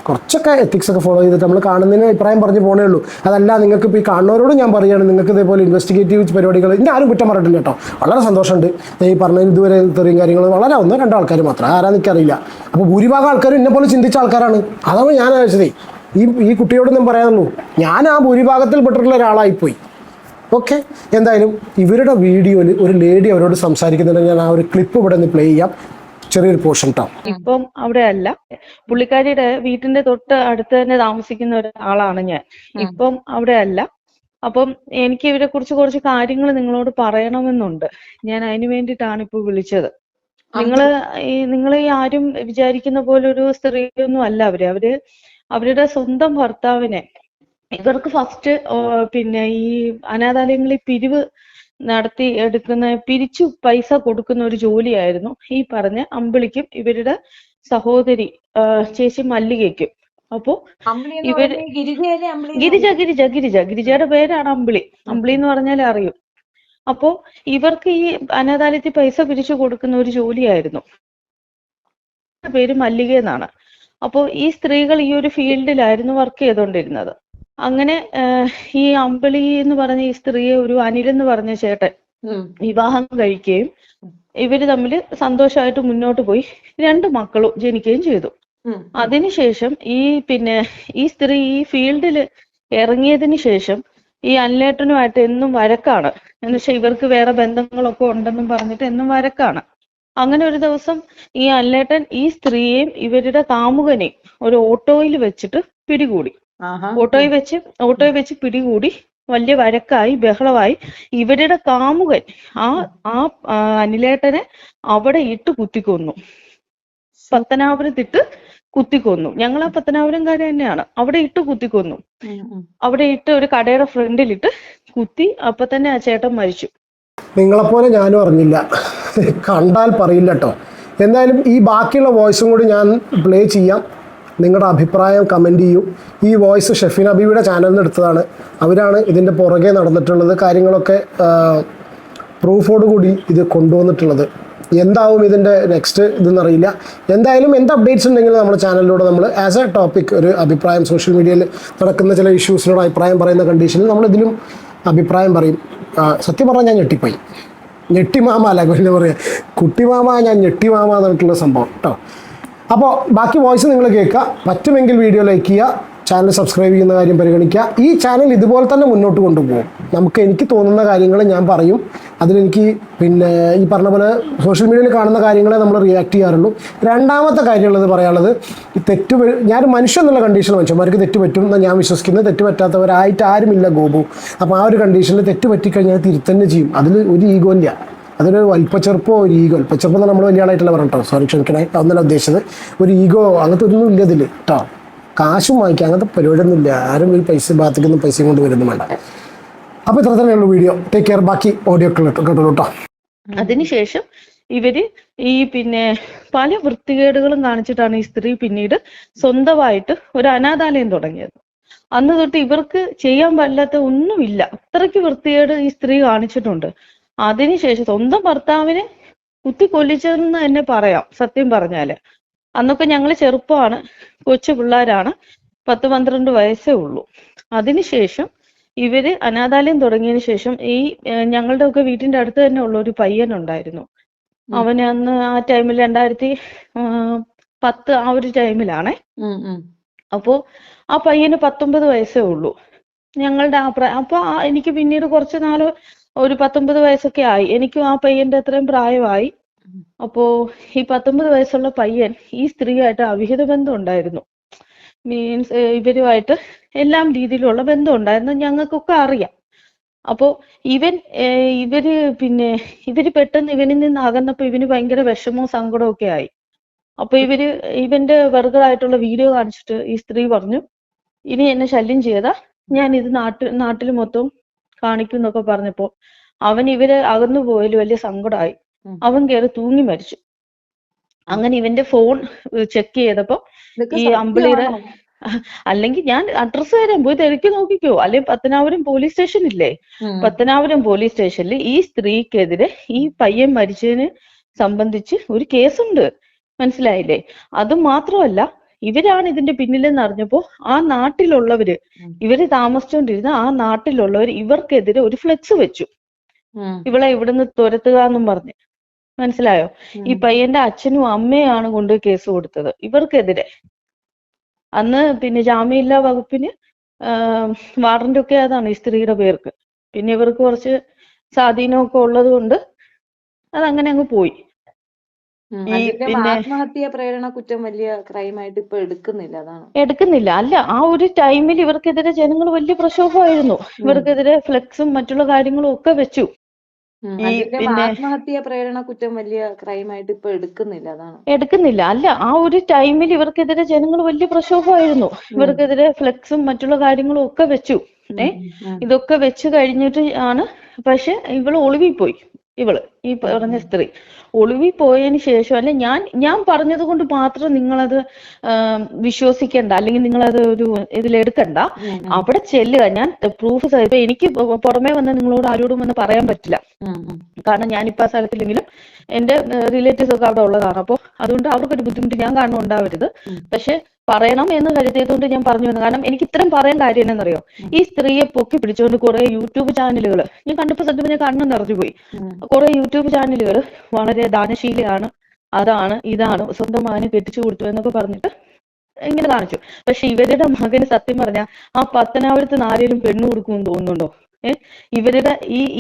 കുറച്ചൊക്കെ എത്തിക്സ് ഒക്കെ ഫോളോ ചെയ്തിട്ട് നമ്മൾ കാണുന്നതിന് അഭിപ്രായം പറഞ്ഞു പോകണേ ഉള്ളൂ. അതല്ല, നിങ്ങൾക്ക് ഇപ്പോൾ ഈ കാണുന്നവരോട് ഞാൻ പറയുകയാണ്, നിങ്ങൾക്ക് ഇതേപോലെ ഇൻവെസ്റ്റിഗേറ്റീവ് പരിപാടികൾ എൻ്റെ ആരും കുറ്റം പറഞ്ഞിട്ടില്ല കേട്ടോ. വളരെ സന്തോഷമുണ്ട്. ഈ പറഞ്ഞ ഇതുവരെ ഇത്രയും കാര്യങ്ങൾ വളരെ 1-2 ആൾക്കാർ മാത്രം, ആരാന്ന് എനിക്കറിയില്ല. അപ്പോൾ ഭൂരിഭാഗം ആൾക്കാരും എന്നെ പോലെ ചിന്തിച്ച ആൾക്കാരാണ്. അതാണ് ഞാൻ ആലോചിച്ചത്. ഈ കുട്ടിയോട് ഞാൻ പറയാനുള്ളൂ, ഞാൻ ആ ഭൂരിഭാഗത്തിൽ പെട്ടിട്ടുള്ള ഒരാളായിപ്പോയി. ഓക്കെ, എന്തായാലും ഇവരുടെ വീഡിയോയിൽ ഒരു ലേഡി അവരോട് സംസാരിക്കുന്നുണ്ടെങ്കിൽ ഞാൻ ആ ഒരു ക്ലിപ്പ് ഇവിടെ നിന്ന് പ്ലേ ചെയ്യാം. ചെറിയൊരു പോർഷൻ ട്ടോ. ഇപ്പം അവിടെ അല്ല, പുള്ളിക്കാരിയുടെ വീട്ടിന്റെ തൊട്ട് അടുത്ത് തന്നെ താമസിക്കുന്ന ഒരാളാണ് ഞാൻ. ഇപ്പം അവിടെ അല്ല. അപ്പം എനിക്ക് ഇവരെ കുറിച്ച് കുറച്ച് കാര്യങ്ങൾ നിങ്ങളോട് പറയണമെന്നുണ്ട്. ഞാൻ അതിന് വേണ്ടിയിട്ടാണ് ഇപ്പൊ വിളിച്ചത്. നിങ്ങൾ ഈ ആരും വിചാരിക്കുന്ന പോലെ ഒരു സ്ത്രീയൊന്നും അല്ല അവര്. അവരുടെ സ്വന്തം ഭർത്താവിനെ, ഇവർക്ക് ഫസ്റ്റ് പിന്നെ ഈ അനാഥാലയങ്ങളിൽ പിരിവ് നടത്തി പിരിച്ചു പൈസ കൊടുക്കുന്ന ഒരു ജോലിയായിരുന്നു ഈ പറഞ്ഞ അമ്പിളിക്കും ഇവരുടെ സഹോദരി ചേച്ചി മല്ലികയ്ക്കും. അപ്പോ ഇവര് ഗിരിജയുടെ പേരാണ് അമ്പിളി. അമ്പിളി എന്ന് പറഞ്ഞാൽ അറിയും. അപ്പോ ഇവർക്ക് ഈ അനാഥാലയത്തിൽ പൈസ പിരിച്ചു കൊടുക്കുന്ന ഒരു ജോലിയായിരുന്നു. പേര് മല്ലിക എന്നാണ്. അപ്പോ ഈ സ്ത്രീകൾ ഈ ഒരു ഫീൽഡിലായിരുന്നു വർക്ക് ചെയ്തുകൊണ്ടിരുന്നത്. അങ്ങനെ ഈ അമ്പിളി എന്ന് പറഞ്ഞ ഈ സ്ത്രീയെ ഒരു അനിൽ എന്ന് പറഞ്ഞ ചേട്ടൻ വിവാഹം കഴിക്കുകയും ഇവര് തമ്മിൽ സന്തോഷമായിട്ട് മുന്നോട്ട് പോയി 2 മക്കളും ജനിക്കുകയും ചെയ്തു. അതിനുശേഷം ഈ സ്ത്രീ ഈ ഫീൽഡിൽ ഇറങ്ങിയതിന് ശേഷം ഈ അനിലേട്ടനുമായിട്ട് എന്നും വഴക്കാണ്. എന്നുവെച്ചാൽ ഇവർക്ക് വേറെ ബന്ധങ്ങളൊക്കെ ഉണ്ടെന്നും പറഞ്ഞിട്ട് എന്നും വഴക്കാണ്. അങ്ങനെ ഒരു ദിവസം ഈ അനിലേട്ടൻ ഈ സ്ത്രീയെയും ഇവരുടെ കാമുകനെയും ഒരു ഓട്ടോയിൽ വെച്ചിട്ട് പിടികൂടി. ഓട്ടോയിൽ വെച്ച് പിടികൂടി വലിയ വഴക്കായി, ബഹളമായി. ഇവരുടെ കാമുകൻ ആ അനിലേട്ടനെ അവിടെ ഇട്ട് കുത്തിക്കൊന്നു. പത്തനാപുരത്തിട്ട് കുത്തിക്കൊന്നു. ഞങ്ങൾ ആ പത്തനാപുരംകാര് തന്നെയാണ്. അവിടെ ഇട്ട് കുത്തിക്കൊന്നു. അവിടെ ഇട്ട് ഒരു കടയുടെ ഫ്രണ്ടിലിട്ട് കുത്തി. അപ്പൊ തന്നെ ആ ചേട്ടൻ മരിച്ചു. നിങ്ങളെപ്പോലെ ഞാനും അറിഞ്ഞില്ല, കണ്ടാൽ പറയില്ല കേട്ടോ. എന്തായാലും ഈ ബാക്കിയുള്ള വോയിസും കൂടി ഞാൻ പ്ലേ ചെയ്യാം. നിങ്ങളുടെ അഭിപ്രായം കമൻറ്റ് ചെയ്യൂ. ഈ വോയിസ് ഷെഫീൻ ഹബീബിയുടെ ചാനലിൽ നിന്ന് എടുത്തതാണ്. അവരാണ് ഇതിൻ്റെ പുറകെ നടന്നിട്ടുള്ളത്, കാര്യങ്ങളൊക്കെ പ്രൂഫോട് കൂടി ഇത് കൊണ്ടുവന്നിട്ടുള്ളത്. എന്താവും ഇതിൻ്റെ നെക്സ്റ്റ് ഇതെന്നറിയില്ല. എന്തായാലും എന്ത് അപ്ഡേറ്റ്സ് ഉണ്ടെങ്കിൽ നമ്മുടെ ചാനലിലൂടെ നമ്മൾ ആസ് എ ടോപ്പിക് ഒരു അഭിപ്രായം, സോഷ്യൽ മീഡിയയിൽ നടക്കുന്ന ചില ഇഷ്യൂസിനോട് അഭിപ്രായം പറയുന്ന കണ്ടീഷനിൽ നമ്മളിതിലും അഭിപ്രായം പറയും. സത്യം പറഞ്ഞാൽ ഞാൻ ഞെട്ടിപ്പോയി. ഞെട്ടിമാമ അല്ല പിന്നെ പറയാം, കുട്ടിമാമ, ഞാൻ ഞെട്ടിമാമ എന്നിട്ടുള്ള സംഭവം കേട്ടോ. അപ്പോൾ ബാക്കി വോയിസ് നിങ്ങൾ കേൾക്കുക. പറ്റുമെങ്കിൽ വീഡിയോ ലൈക്ക് ചെയ്യുക, ചാനൽ സബ്സ്ക്രൈബ് ചെയ്യുന്ന കാര്യം പരിഗണിക്കുക. ഈ ചാനൽ ഇതുപോലെ തന്നെ മുന്നോട്ട് കൊണ്ടുപോകും. എനിക്ക് തോന്നുന്ന കാര്യങ്ങൾ ഞാൻ പറയും. അതിലെനിക്ക് ഈ പറഞ്ഞ പോലെ സോഷ്യൽ മീഡിയയിൽ കാണുന്ന കാര്യങ്ങളെ നമ്മൾ റിയാക്ട് ചെയ്യാറുള്ളൂ. രണ്ടാമത്തെ കാര്യമുള്ളത് പറയാനുള്ളത്, ഞാൻ മനുഷ്യൻ എന്നുള്ള കണ്ടീഷനിൽ മനുഷ്യന്മാർക്ക് തെറ്റ് പറ്റും എന്ന് ഞാൻ വിശ്വസിക്കുന്നത്. തെറ്റ് പറ്റാത്തവരായിട്ട് ആരുമില്ല ഗോപു. അപ്പോൾ ആ ഒരു കണ്ടീഷനിൽ തെറ്റ് പറ്റിക്കഴിഞ്ഞാൽ തിരുത്തന്നെ ചെയ്യും. അതിൽ ഒരു ഈഗോ ഇല്ല. അതൊരു വലിപ്പച്ചെറുപ്പോ ഒരു ഈഗോ, വലിപ്പച്ചെറുപ്പം നമ്മൾ വലിയ ആളായിട്ടല്ല പറഞ്ഞോ, സോറി ക്ഷമിക്കണേ, ഒന്നല്ല ഉദ്ദേശിച്ചത്. ഒരു ഈഗോ അങ്ങനത്തെ ഒന്നും ഇല്ല ഇതിൽ കേട്ടോ. കാശും വാങ്ങിക്കുക അങ്ങനത്തെ പരിപാടിയൊന്നും ഇല്ല. ആരും ഈ ഭാഗത്തേക്കൊന്നും പൈസയും കൊണ്ട് വരുന്നു വേണ്ട. അപ്പോൾ ഇത്ര തന്നെയുള്ള വീഡിയോ. Take care. ബാക്കി ഓഡിയോ കേട്ടോളൂ കേട്ടോ. അതിനുശേഷം ഇവര് ഈ പല വൃത്തികേടുകളും കാണിച്ചിട്ടാണ് ഈ സ്ത്രീ പിന്നീട് സ്വന്തമായിട്ട് ഒരു അനാഥാലയം തുടങ്ങിയത്. അന്ന് തൊട്ട് ഇവർക്ക് ചെയ്യാൻ പറ്റാത്ത ഒന്നുമില്ല. അത്രയ്ക്ക് വൃത്തികേട് ഈ സ്ത്രീ കാണിച്ചിട്ടുണ്ട്. അതിനുശേഷം സ്വന്തം ഭർത്താവിനെ കുത്തിക്കൊല്ലിച്ചതെന്ന് തന്നെ പറയാം. സത്യം പറഞ്ഞാല് അന്നൊക്കെ ഞങ്ങൾ ചെറുപ്പമാണ്, കൊച്ചു പിള്ളേരാണ്, 10-12 വയസ്സേ ഉള്ളൂ. അതിനുശേഷം ഇവര് അനാഥാലയം തുടങ്ങിയതിന് ശേഷം ഈ ഞങ്ങളുടെ ഒക്കെ വീട്ടിന്റെ അടുത്ത് തന്നെ ഉള്ള ഒരു പയ്യനുണ്ടായിരുന്നു. അവന് അന്ന് ആ ടൈമിൽ 2010 ആ ഒരു ടൈമിലാണേ. അപ്പോ ആ പയ്യന് 19 വയസ്സേ ഉള്ളൂ. ഞങ്ങളുടെ അപ്പൊ എനിക്ക് പിന്നീട് കുറച്ച് നാള് ഒരു 19 വയസ്സൊക്കെ ആയി. എനിക്കും ആ പയ്യന്റെ അത്രയും പ്രായമായി. അപ്പോ ഈ 19 വയസ്സുള്ള പയ്യൻ ഈ സ്ത്രീയായിട്ട് അവിഹിത ബന്ധം ഉണ്ടായിരുന്നു. മീൻസ് ഇവരുമായിട്ട് എല്ലാം രീതിയിലുള്ള ബന്ധം ഉണ്ടായിരുന്നു, ഞങ്ങൾക്കൊക്കെ അറിയാം. അപ്പോ ഇവര് പെട്ടെന്ന് ഇവനിൽ നിന്ന് അകന്നപ്പോ ഇവന് ഭയങ്കര വിഷമവും സങ്കടവും ഒക്കെ ആയി. അപ്പൊ ഇവന്റെ വെറുതായിട്ടുള്ള വീഡിയോ കാണിച്ചിട്ട് ഈ സ്ത്രീ പറഞ്ഞു, ഇനി എന്നെ ശല്യം ചെയ്താ ഞാൻ ഇത് നാട്ടിൽ മൊത്തം കാണിക്കും എന്നൊക്കെ പറഞ്ഞപ്പോ ഇവര് അകന്നു പോയതിൽ വലിയ സങ്കടമായി. അവൻ കയറി തൂങ്ങി മരിച്ചു. അങ്ങനെ ഇവന്റെ ഫോൺ ചെക്ക് ചെയ്തപ്പോ ഈ അമ്പിളിയുടെ അല്ലെങ്കിൽ ഞാൻ അഡ്രസ്സ് തരാം, പോയി തിരക്കി നോക്കിക്കോ. അല്ലെങ്കിൽ പത്തനാപുരം പോലീസ് സ്റ്റേഷൻ ഇല്ലേ, പത്തനാപുരം പോലീസ് സ്റ്റേഷനിൽ ഈ സ്ത്രീക്കെതിരെ ഈ പയ്യൻ മരിച്ചതിന് സംബന്ധിച്ച് ഒരു കേസുണ്ട്. മനസ്സിലായില്ലേ? അത് മാത്രമല്ല, ഇവരാണ് ഇതിന്റെ പിന്നിലെന്ന് അറിഞ്ഞപ്പോ ആ നാട്ടിലുള്ളവര്, ഇവര് താമസിച്ചുകൊണ്ടിരുന്ന ആ നാട്ടിലുള്ളവർ ഇവർക്കെതിരെ ഒരു ഫ്ലെക്സ് വെച്ചു, ഇവളെ ഇവിടുന്ന് തുരത്തുക എന്നും പറഞ്ഞ്. മനസ്സിലായോ? ഈ പയ്യന്റെ അച്ഛനും അമ്മയാണ് കൊണ്ടുപോയി കേസ് കൊടുത്തത് ഇവർക്കെതിരെ. അന്ന് പിന്നെ ജാമ്യമില്ലാ വകുപ്പിന് വാറന്റ് ഒക്കെ അതാണ് ഈ സ്ത്രീയുടെ പേർക്ക്. പിന്നെ ഇവർക്ക് കുറച്ച് സ്വാധീനമൊക്കെ ഉള്ളത് കൊണ്ട് അതങ്ങനെ അങ്ങ് പോയി. ഈ പിന്നെ ആത്മഹത്യാ പ്രേരണ കുറ്റം വലിയ ക്രൈമായിട്ട് ഇപ്പൊ എടുക്കുന്നില്ല, അതാണ്. എടുക്കുന്നില്ല. അല്ല, ആ ഒരു ടൈമിൽ ഇവർക്കെതിരെ ജനങ്ങൾ വലിയ പ്രക്ഷോഭമായിരുന്നു. ഇവർക്കെതിരെ ഫ്ലെക്സും മറ്റുള്ള കാര്യങ്ങളും ഒക്കെ വെച്ചു. ഈ പിന്നെ ആത്മഹത്യാ പ്രേരണ കുറ്റം വലിയ ക്രൈമായിട്ട് ഇപ്പൊ എടുക്കുന്നില്ല, അതാണ്. എടുക്കുന്നില്ല. അല്ല, ആ ഒരു ടൈമിൽ ഇവർക്കെതിരെ ജനങ്ങൾ വലിയ പ്രക്ഷോഭമായിരുന്നു. ഇവർക്കെതിരെ ഫ്ലെക്സും മറ്റുള്ള കാര്യങ്ങളും ഒക്കെ വെച്ചു. ഇതൊക്കെ വെച്ച് കഴിഞ്ഞിട്ട് ആണ് പക്ഷെ ഇവള് ഒളിവിൽ പോയി. ഇവള് ഈ പറഞ്ഞ സ്ത്രീ ഒളിവിൽ പോയതിന് ശേഷം, അല്ലെ ഞാൻ പറഞ്ഞത് കൊണ്ട് മാത്രം നിങ്ങളത് വിശ്വസിക്കണ്ട, അല്ലെങ്കിൽ നിങ്ങളത് ഒരു ഇതിലെടുക്കണ്ട. അവിടെ ചെല്ലുക. ഞാൻ പ്രൂഫ് ഇപ്പൊ എനിക്ക് പുറമേ വന്ന് നിങ്ങളോട് ആരോടും വന്ന് പറയാൻ പറ്റില്ല. കാരണം ഞാനിപ്പോ ആ സ്ഥലത്തില്ലെങ്കിലും എന്റെ റിലേറ്റീവ്സ് ഒക്കെ അവിടെ ഉള്ളതാണ്. അപ്പോൾ അതുകൊണ്ട് അവർക്കൊരു ബുദ്ധിമുട്ട് ഞാൻ കാരണം ഉണ്ടാവരുത്. പക്ഷെ പറയണം എന്ന് കരുതിയതുകൊണ്ട് ഞാൻ പറഞ്ഞു വന്നു. കാരണം എനിക്ക് ഇത്രയും പറയാൻ കാര്യം എന്നറിയോ, ഈ സ്ത്രീയെ പൊക്കി പിടിച്ചുകൊണ്ട് കുറെ യൂട്യൂബ് ചാനലുകൾ ഞാൻ കണ്ടപ്പോ സത്യം ഞാൻ കണ്ണു നിറഞ്ഞുപോയി. കുറെ യൂട്യൂബ് ചാനലുകൾ വളരെ ദാനശീലയാണ്, അതാണ് ഇതാണ്, സ്വന്തം മകനെ കെട്ടിച്ചു കൊടുത്തു എന്നൊക്കെ പറഞ്ഞിട്ട് ഇങ്ങനെ കാണിച്ചു. പക്ഷെ ഇവരുടെ മകന് സത്യം പറഞ്ഞ ആ പത്തനാപുരത്ത് ആരേലും പെണ്ണു കൊടുക്കുമെന്ന് തോന്നുന്നുണ്ടോ? ഇവരുടെ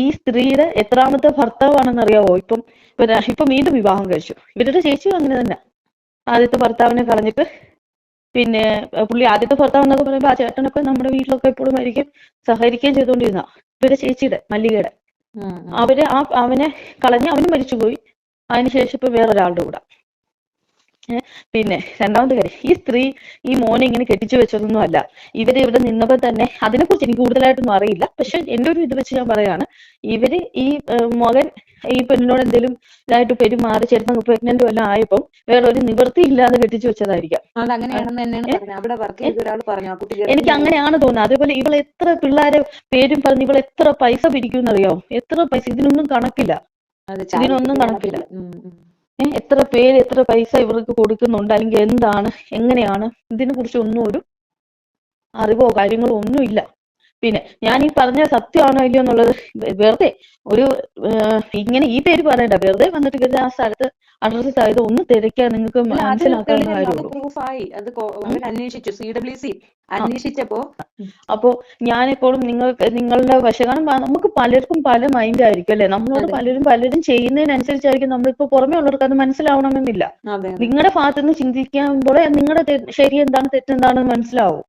ഈ സ്ത്രീയുടെ എത്രാമത്തെ ഭർത്താവാണെന്ന് അറിയാവോ? ഇപ്പൊ വീണ്ടും വിവാഹം കഴിച്ചു. ഇവരുടെ ചേച്ചിയും അങ്ങനെ തന്നെ. ആദ്യത്തെ ഭർത്താവിനെ കളഞ്ഞിട്ട് പിന്നെ പുള്ളി ആദ്യത്തെ ഭർത്താവ് എന്നൊക്കെ പറയുമ്പോൾ ആ ചേട്ടനൊക്കെ നമ്മുടെ വീട്ടിലൊക്കെ എപ്പോഴും സഹകരിക്കുകയും ചെയ്തുകൊണ്ടിരുന്ന ഇവരുടെ ചേച്ചിയുടെ മല്ലികയുടെ അവനെ കളഞ്ഞ് അവനും മരിച്ചുപോയി. അതിനുശേഷം ഇപ്പൊ വേറൊരാളുടെ കൂടെ. പിന്നെ രണ്ടാമത്തെ കാര്യം, ഈ സ്ത്രീ ഈ മോനെ ഇങ്ങനെ കെട്ടിച്ചു വെച്ചതൊന്നും അല്ല. ഇവര് ഇവിടെ നിന്നപ്പോൾ തന്നെ, അതിനെക്കുറിച്ച് എനിക്ക് കൂടുതലായിട്ടൊന്നും അറിയില്ല, പക്ഷെ എന്റെ ഒരു ഇത് വെച്ച് ഞാൻ പറയാണ്, ഇവര് ഈ മകൻ ഈ പെണ്ണിനോട് എന്തെങ്കിലും ഇതായിട്ട് പെരുമാറി ചിലപ്പോൾ പ്രഗ്നന്റും എല്ലാം ആയപ്പോൾ വേറെ ഒരു നിവൃത്തി ഇല്ലാതെ കെട്ടിച്ചു വെച്ചതായിരിക്കാം. എനിക്ക് അങ്ങനെയാണ് തോന്നുന്നത്. അതേപോലെ ഇവൾ എത്ര പിള്ളേരെ പേരും പറഞ്ഞ് ഇവൾ എത്ര പൈസ പിരിക്കുമെന്നറിയാമോ? എത്ര പൈസ, ഇതിനൊന്നും കണക്കില്ല. എത്ര പേര് എത്ര പൈസ ഇവർക്ക് കൊടുക്കുന്നുണ്ട്, അല്ലെങ്കിൽ എന്താണ് എങ്ങനെയാണ്, ഇതിനെ കുറിച്ച് ഒന്നും ഒരു അറിവോ കാര്യങ്ങളോ ഒന്നും ഇല്ല. പിന്നെ ഞാൻ ഈ പറഞ്ഞ സത്യമാണോ ഇല്ലയോ എന്നുള്ളത് വെറുതെ ഒരു ഇങ്ങനെ ഈ പേര് പറയണ്ട, വെറുതെ വന്നിട്ട് ആ സ്ഥലത്ത് അഡ്രസ് ആയത് ഒന്ന് തിരക്കാൻ നിങ്ങൾക്ക് മനസ്സിലാക്കാവുന്ന കാര്യമുള്ളൂ. അപ്പോ ഞാനിപ്പോഴും നിങ്ങളുടെ വശകാലം നമുക്ക് പലർക്കും പല മൈൻഡ് ആയിരിക്കും അല്ലെ, നമ്മളോട് പലരും ചെയ്യുന്നതിനനുസരിച്ചായിരിക്കും നമ്മളിപ്പോ പുറമേ ഉള്ളവർക്ക് അത് മനസ്സിലാവണമെന്നില്ല. നിങ്ങളുടെ ഭാഗത്ത് നിന്ന് ചിന്തിക്കുമ്പോൾ നിങ്ങളുടെ ശരി എന്താണ് തെറ്റെന്താണെന്ന് മനസ്സിലാവും.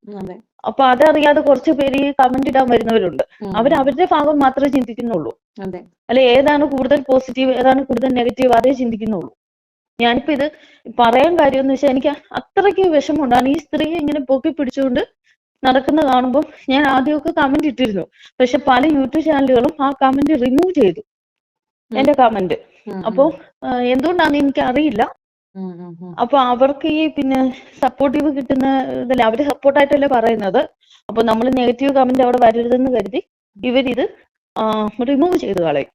അപ്പൊ അതറിയാതെ കുറച്ച് പേര് ഈ കമന്റ് ഇടാൻ വരുന്നവരുണ്ട്. അവരുടെ ഭാഗം മാത്രമേ ചിന്തിക്കുന്നുള്ളൂ. അല്ലെ, ഏതാണ് കൂടുതൽ പോസിറ്റീവ് ഏതാണ് കൂടുതൽ നെഗറ്റീവ് അതേ ചിന്തിക്കുന്നുള്ളൂ. ഞാനിപ്പോ ഇത് പറയാൻ കാര്യം എന്ന് വെച്ചാൽ എനിക്ക് അത്രയ്ക്ക് വിഷമമുണ്ടാണ്. ഈ സ്ത്രീയെ ഇങ്ങനെ പൊക്കി പിടിച്ചുകൊണ്ട് നടക്കുന്ന കാണുമ്പോൾ ഞാൻ ആദ്യമൊക്കെ കമന്റ് ഇട്ടിരുന്നു. പക്ഷെ പല യൂട്യൂബ് ചാനലുകളും ആ കമന്റ് റിമൂവ് ചെയ്തു, എന്റെ കമന്റ്. അപ്പോ എന്തുകൊണ്ടാണെന്ന് എനിക്ക് അറിയില്ല. അപ്പൊ അവർക്ക് ഈ പിന്നെ സപ്പോർട്ടീവ് കിട്ടുന്ന ഇതല്ല, അവര് സപ്പോർട്ടായിട്ടല്ലേ പറയുന്നത്. അപ്പൊ നമ്മൾ നെഗറ്റീവ് കമന്റ് അവിടെ വരരുതെന്ന് കരുതി ഇവരിത് റിമൂവ് ചെയ്ത് കളയും.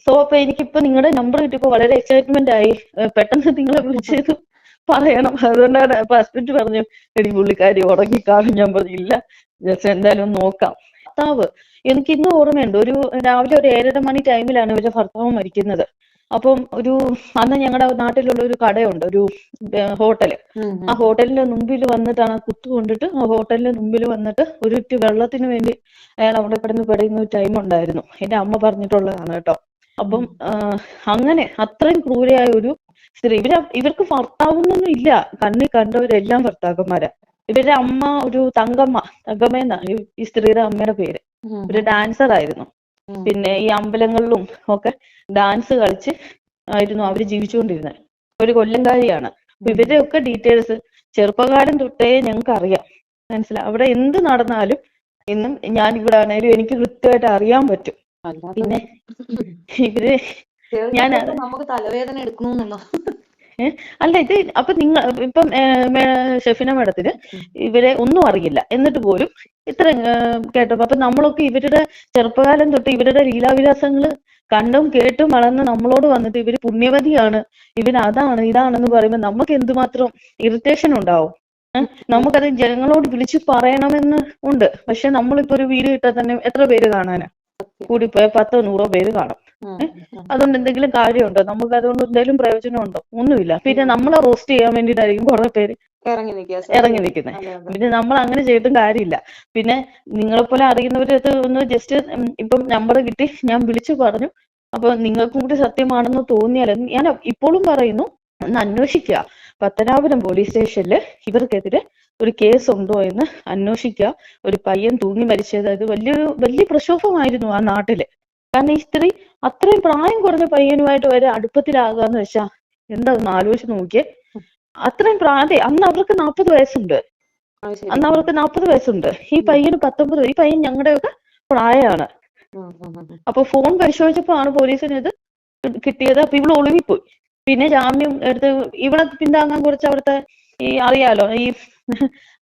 സോ അപ്പൊ എനിക്കിപ്പോ നിങ്ങളുടെ നമ്പർ കിട്ടിയപ്പോ വളരെ എക്സൈറ്റ്മെന്റ് ആയി. പെട്ടെന്ന് നിങ്ങളെ വിളിച്ചത് പറയണം. അതുകൊണ്ടാണ് അപ്പൊ ഹസ്ബൻഡ് പറഞ്ഞു, എടി പുള്ളിക്കാരി ഉറങ്ങിക്കാണും. ഞാൻ പറഞ്ഞില്ല, ജസ്റ്റ് എന്തായാലും നോക്കാം. ഭർത്താവ് എനിക്ക് ഇന്ന് ഓർമ്മയുണ്ട്, ഒരു രാവിലെ ഒരു 7:30 മണി ടൈമിലാണ് ഇവരുടെ ഭർത്താവ് മരിക്കുന്നത്. അപ്പം അന്ന് ഞങ്ങളുടെ നാട്ടിലുള്ള ഒരു കടയുണ്ട്, ഒരു ഹോട്ടല്. ആ ഹോട്ടലിന്റെ മുമ്പിൽ വന്നിട്ടാണ് കുത്തു കൊണ്ടിട്ട് ആ ഹോട്ടലിന്റെ മുമ്പിൽ വന്നിട്ട് ഒരു ഇറ്റ് വെള്ളത്തിന് വേണ്ടി അയാൾ അവിടെ കിടന്ന് പെടുന്ന ഒരു ടൈം ഉണ്ടായിരുന്നു. എന്റെ അമ്മ പറഞ്ഞിട്ടുള്ളതാണ് കേട്ടോ. അപ്പം അങ്ങനെ അത്രയും ക്രൂരയായ ഒരു സ്ത്രീ. ഇവർക്ക് ഭർത്താവൊന്നും ഇല്ല, കണ്ണിൽ കണ്ടവരെല്ലാം ഭർത്താക്കന്മാരാ. ഇവരുടെ അമ്മ ഒരു തങ്കമ്മ ഈ സ്ത്രീയുടെ അമ്മയുടെ പേര്. ഒരു ഡാൻസർ ആയിരുന്നു. പിന്നെ ഈ അമ്പലങ്ങളിലും ഒക്കെ ഡാൻസ് കളിച്ച് ആയിരുന്നു അവര് ജീവിച്ചുകൊണ്ടിരുന്നത്. ഒരു കൊല്ലംകാരിയാണ്. അപ്പൊ ഇവരുടെ ഒക്കെ ഡീറ്റെയിൽസ് ചെറുപ്പകാലം തൊട്ടേ ഞങ്ങൾക്ക് അറിയാം. മനസ്സിലായി, അവിടെ എന്ത് നടന്നാലും ഇന്നും ഞാൻ ഇവിടെ ആണെങ്കിലും എനിക്ക് കൃത്യമായിട്ട് അറിയാൻ പറ്റും. പിന്നെ ഇവര് ഞാൻ നമുക്ക് തലവേദന എടുക്കണമെന്നല്ലോ. അല്ല ഇത് അപ്പൊ ഇപ്പം ഷെഫിന മേഡത്തിന് ഇവരെ ഒന്നും അറിയില്ല, എന്നിട്ട് പോലും ഇത്ര കേട്ടപ്പോ അപ്പൊ നമ്മളൊക്കെ ഇവരുടെ ചെറുപ്പകാലം തൊട്ട് ഇവരുടെ ലീലാവിലാസങ്ങള് കണ്ടും കേട്ടും വളർന്ന് നമ്മളോട് വന്നിട്ട് ഇവര് പുണ്യവതിയാണ്, ഇവര് അതാണ് ഇതാണെന്ന് പറയുമ്പോൾ നമുക്ക് എന്തുമാത്രം ഇറിറ്റേഷൻ ഉണ്ടാവും. നമുക്കത് ജനങ്ങളോട് വിളിച്ചു പറയണമെന്ന് ഉണ്ട്. പക്ഷെ നമ്മളിപ്പോ ഒരു വീഡിയോ ഇട്ടാൽ തന്നെ എത്ര പേര് കാണാനാ? കൂടിപ്പോയ 10-100 പേര് കാണും. അതുകൊണ്ട് എന്തെങ്കിലും കാര്യമുണ്ടോ? നമുക്ക് അതുകൊണ്ട് എന്തെങ്കിലും പ്രയോജനമുണ്ടോ? ഒന്നുമില്ല. പിന്നെ നമ്മളെ റോസ്റ്റ് ചെയ്യാൻ വേണ്ടിയിട്ടായിരിക്കും കുറെ പേര് ഇറങ്ങി നിൽക്കുന്നത്. പിന്നെ നമ്മൾ അങ്ങനെ ചെയ്തിട്ടും കാര്യമില്ല. പിന്നെ നിങ്ങളെപ്പോലെ അറിയുന്നവരത് ഒന്ന് ജസ്റ്റ് ഇപ്പം നമ്പർ കിട്ടി ഞാൻ വിളിച്ചു പറഞ്ഞു, അപ്പൊ നിങ്ങൾക്കും കൂടി സത്യമാണെന്ന് തോന്നിയാൽ ഞാൻ ഇപ്പോഴും പറയുന്നു, ഒന്ന് അന്വേഷിക്കുക. പത്തനാപുരം പോലീസ് സ്റ്റേഷനിൽ ഇവർക്കെതിരെ ഒരു കേസ് ഉണ്ടോ എന്ന് അന്വേഷിക്കുക. ഒരു പയ്യൻ തൂങ്ങി മരിച്ചത് അത് വലിയ പ്രക്ഷോഭമായിരുന്നു ആ നാട്ടില്. കാരണം ഈ സ്ത്രീ അത്രയും പ്രായം കുറഞ്ഞ പയ്യനുമായിട്ട് വരെ അടുപ്പത്തിലാകാന്ന് വെച്ചാ എന്താ ഒന്ന് ആലോചിച്ച് നോക്കിയേ. അത്രയും പ്രായം, അന്ന് അവർക്ക് 40 വയസ്സുണ്ട്. ഈ പയ്യന് 19. ഈ പയ്യൻ ഞങ്ങളുടെയൊക്കെ പ്രായമാണ്. അപ്പൊ ഫോൺ പരിശോധിച്ചപ്പോ ആണ് പോലീസിന് ഇത് കിട്ടിയത്. അപ്പൊ ഇവള് ഒളിവിപ്പോയി. പിന്നെ ജാമ്യം എടുത്ത് ഇവിടെ പിന്താങ്ങാൻ കുറച്ച് അവിടുത്തെ ഈ അറിയാലോ, ഈ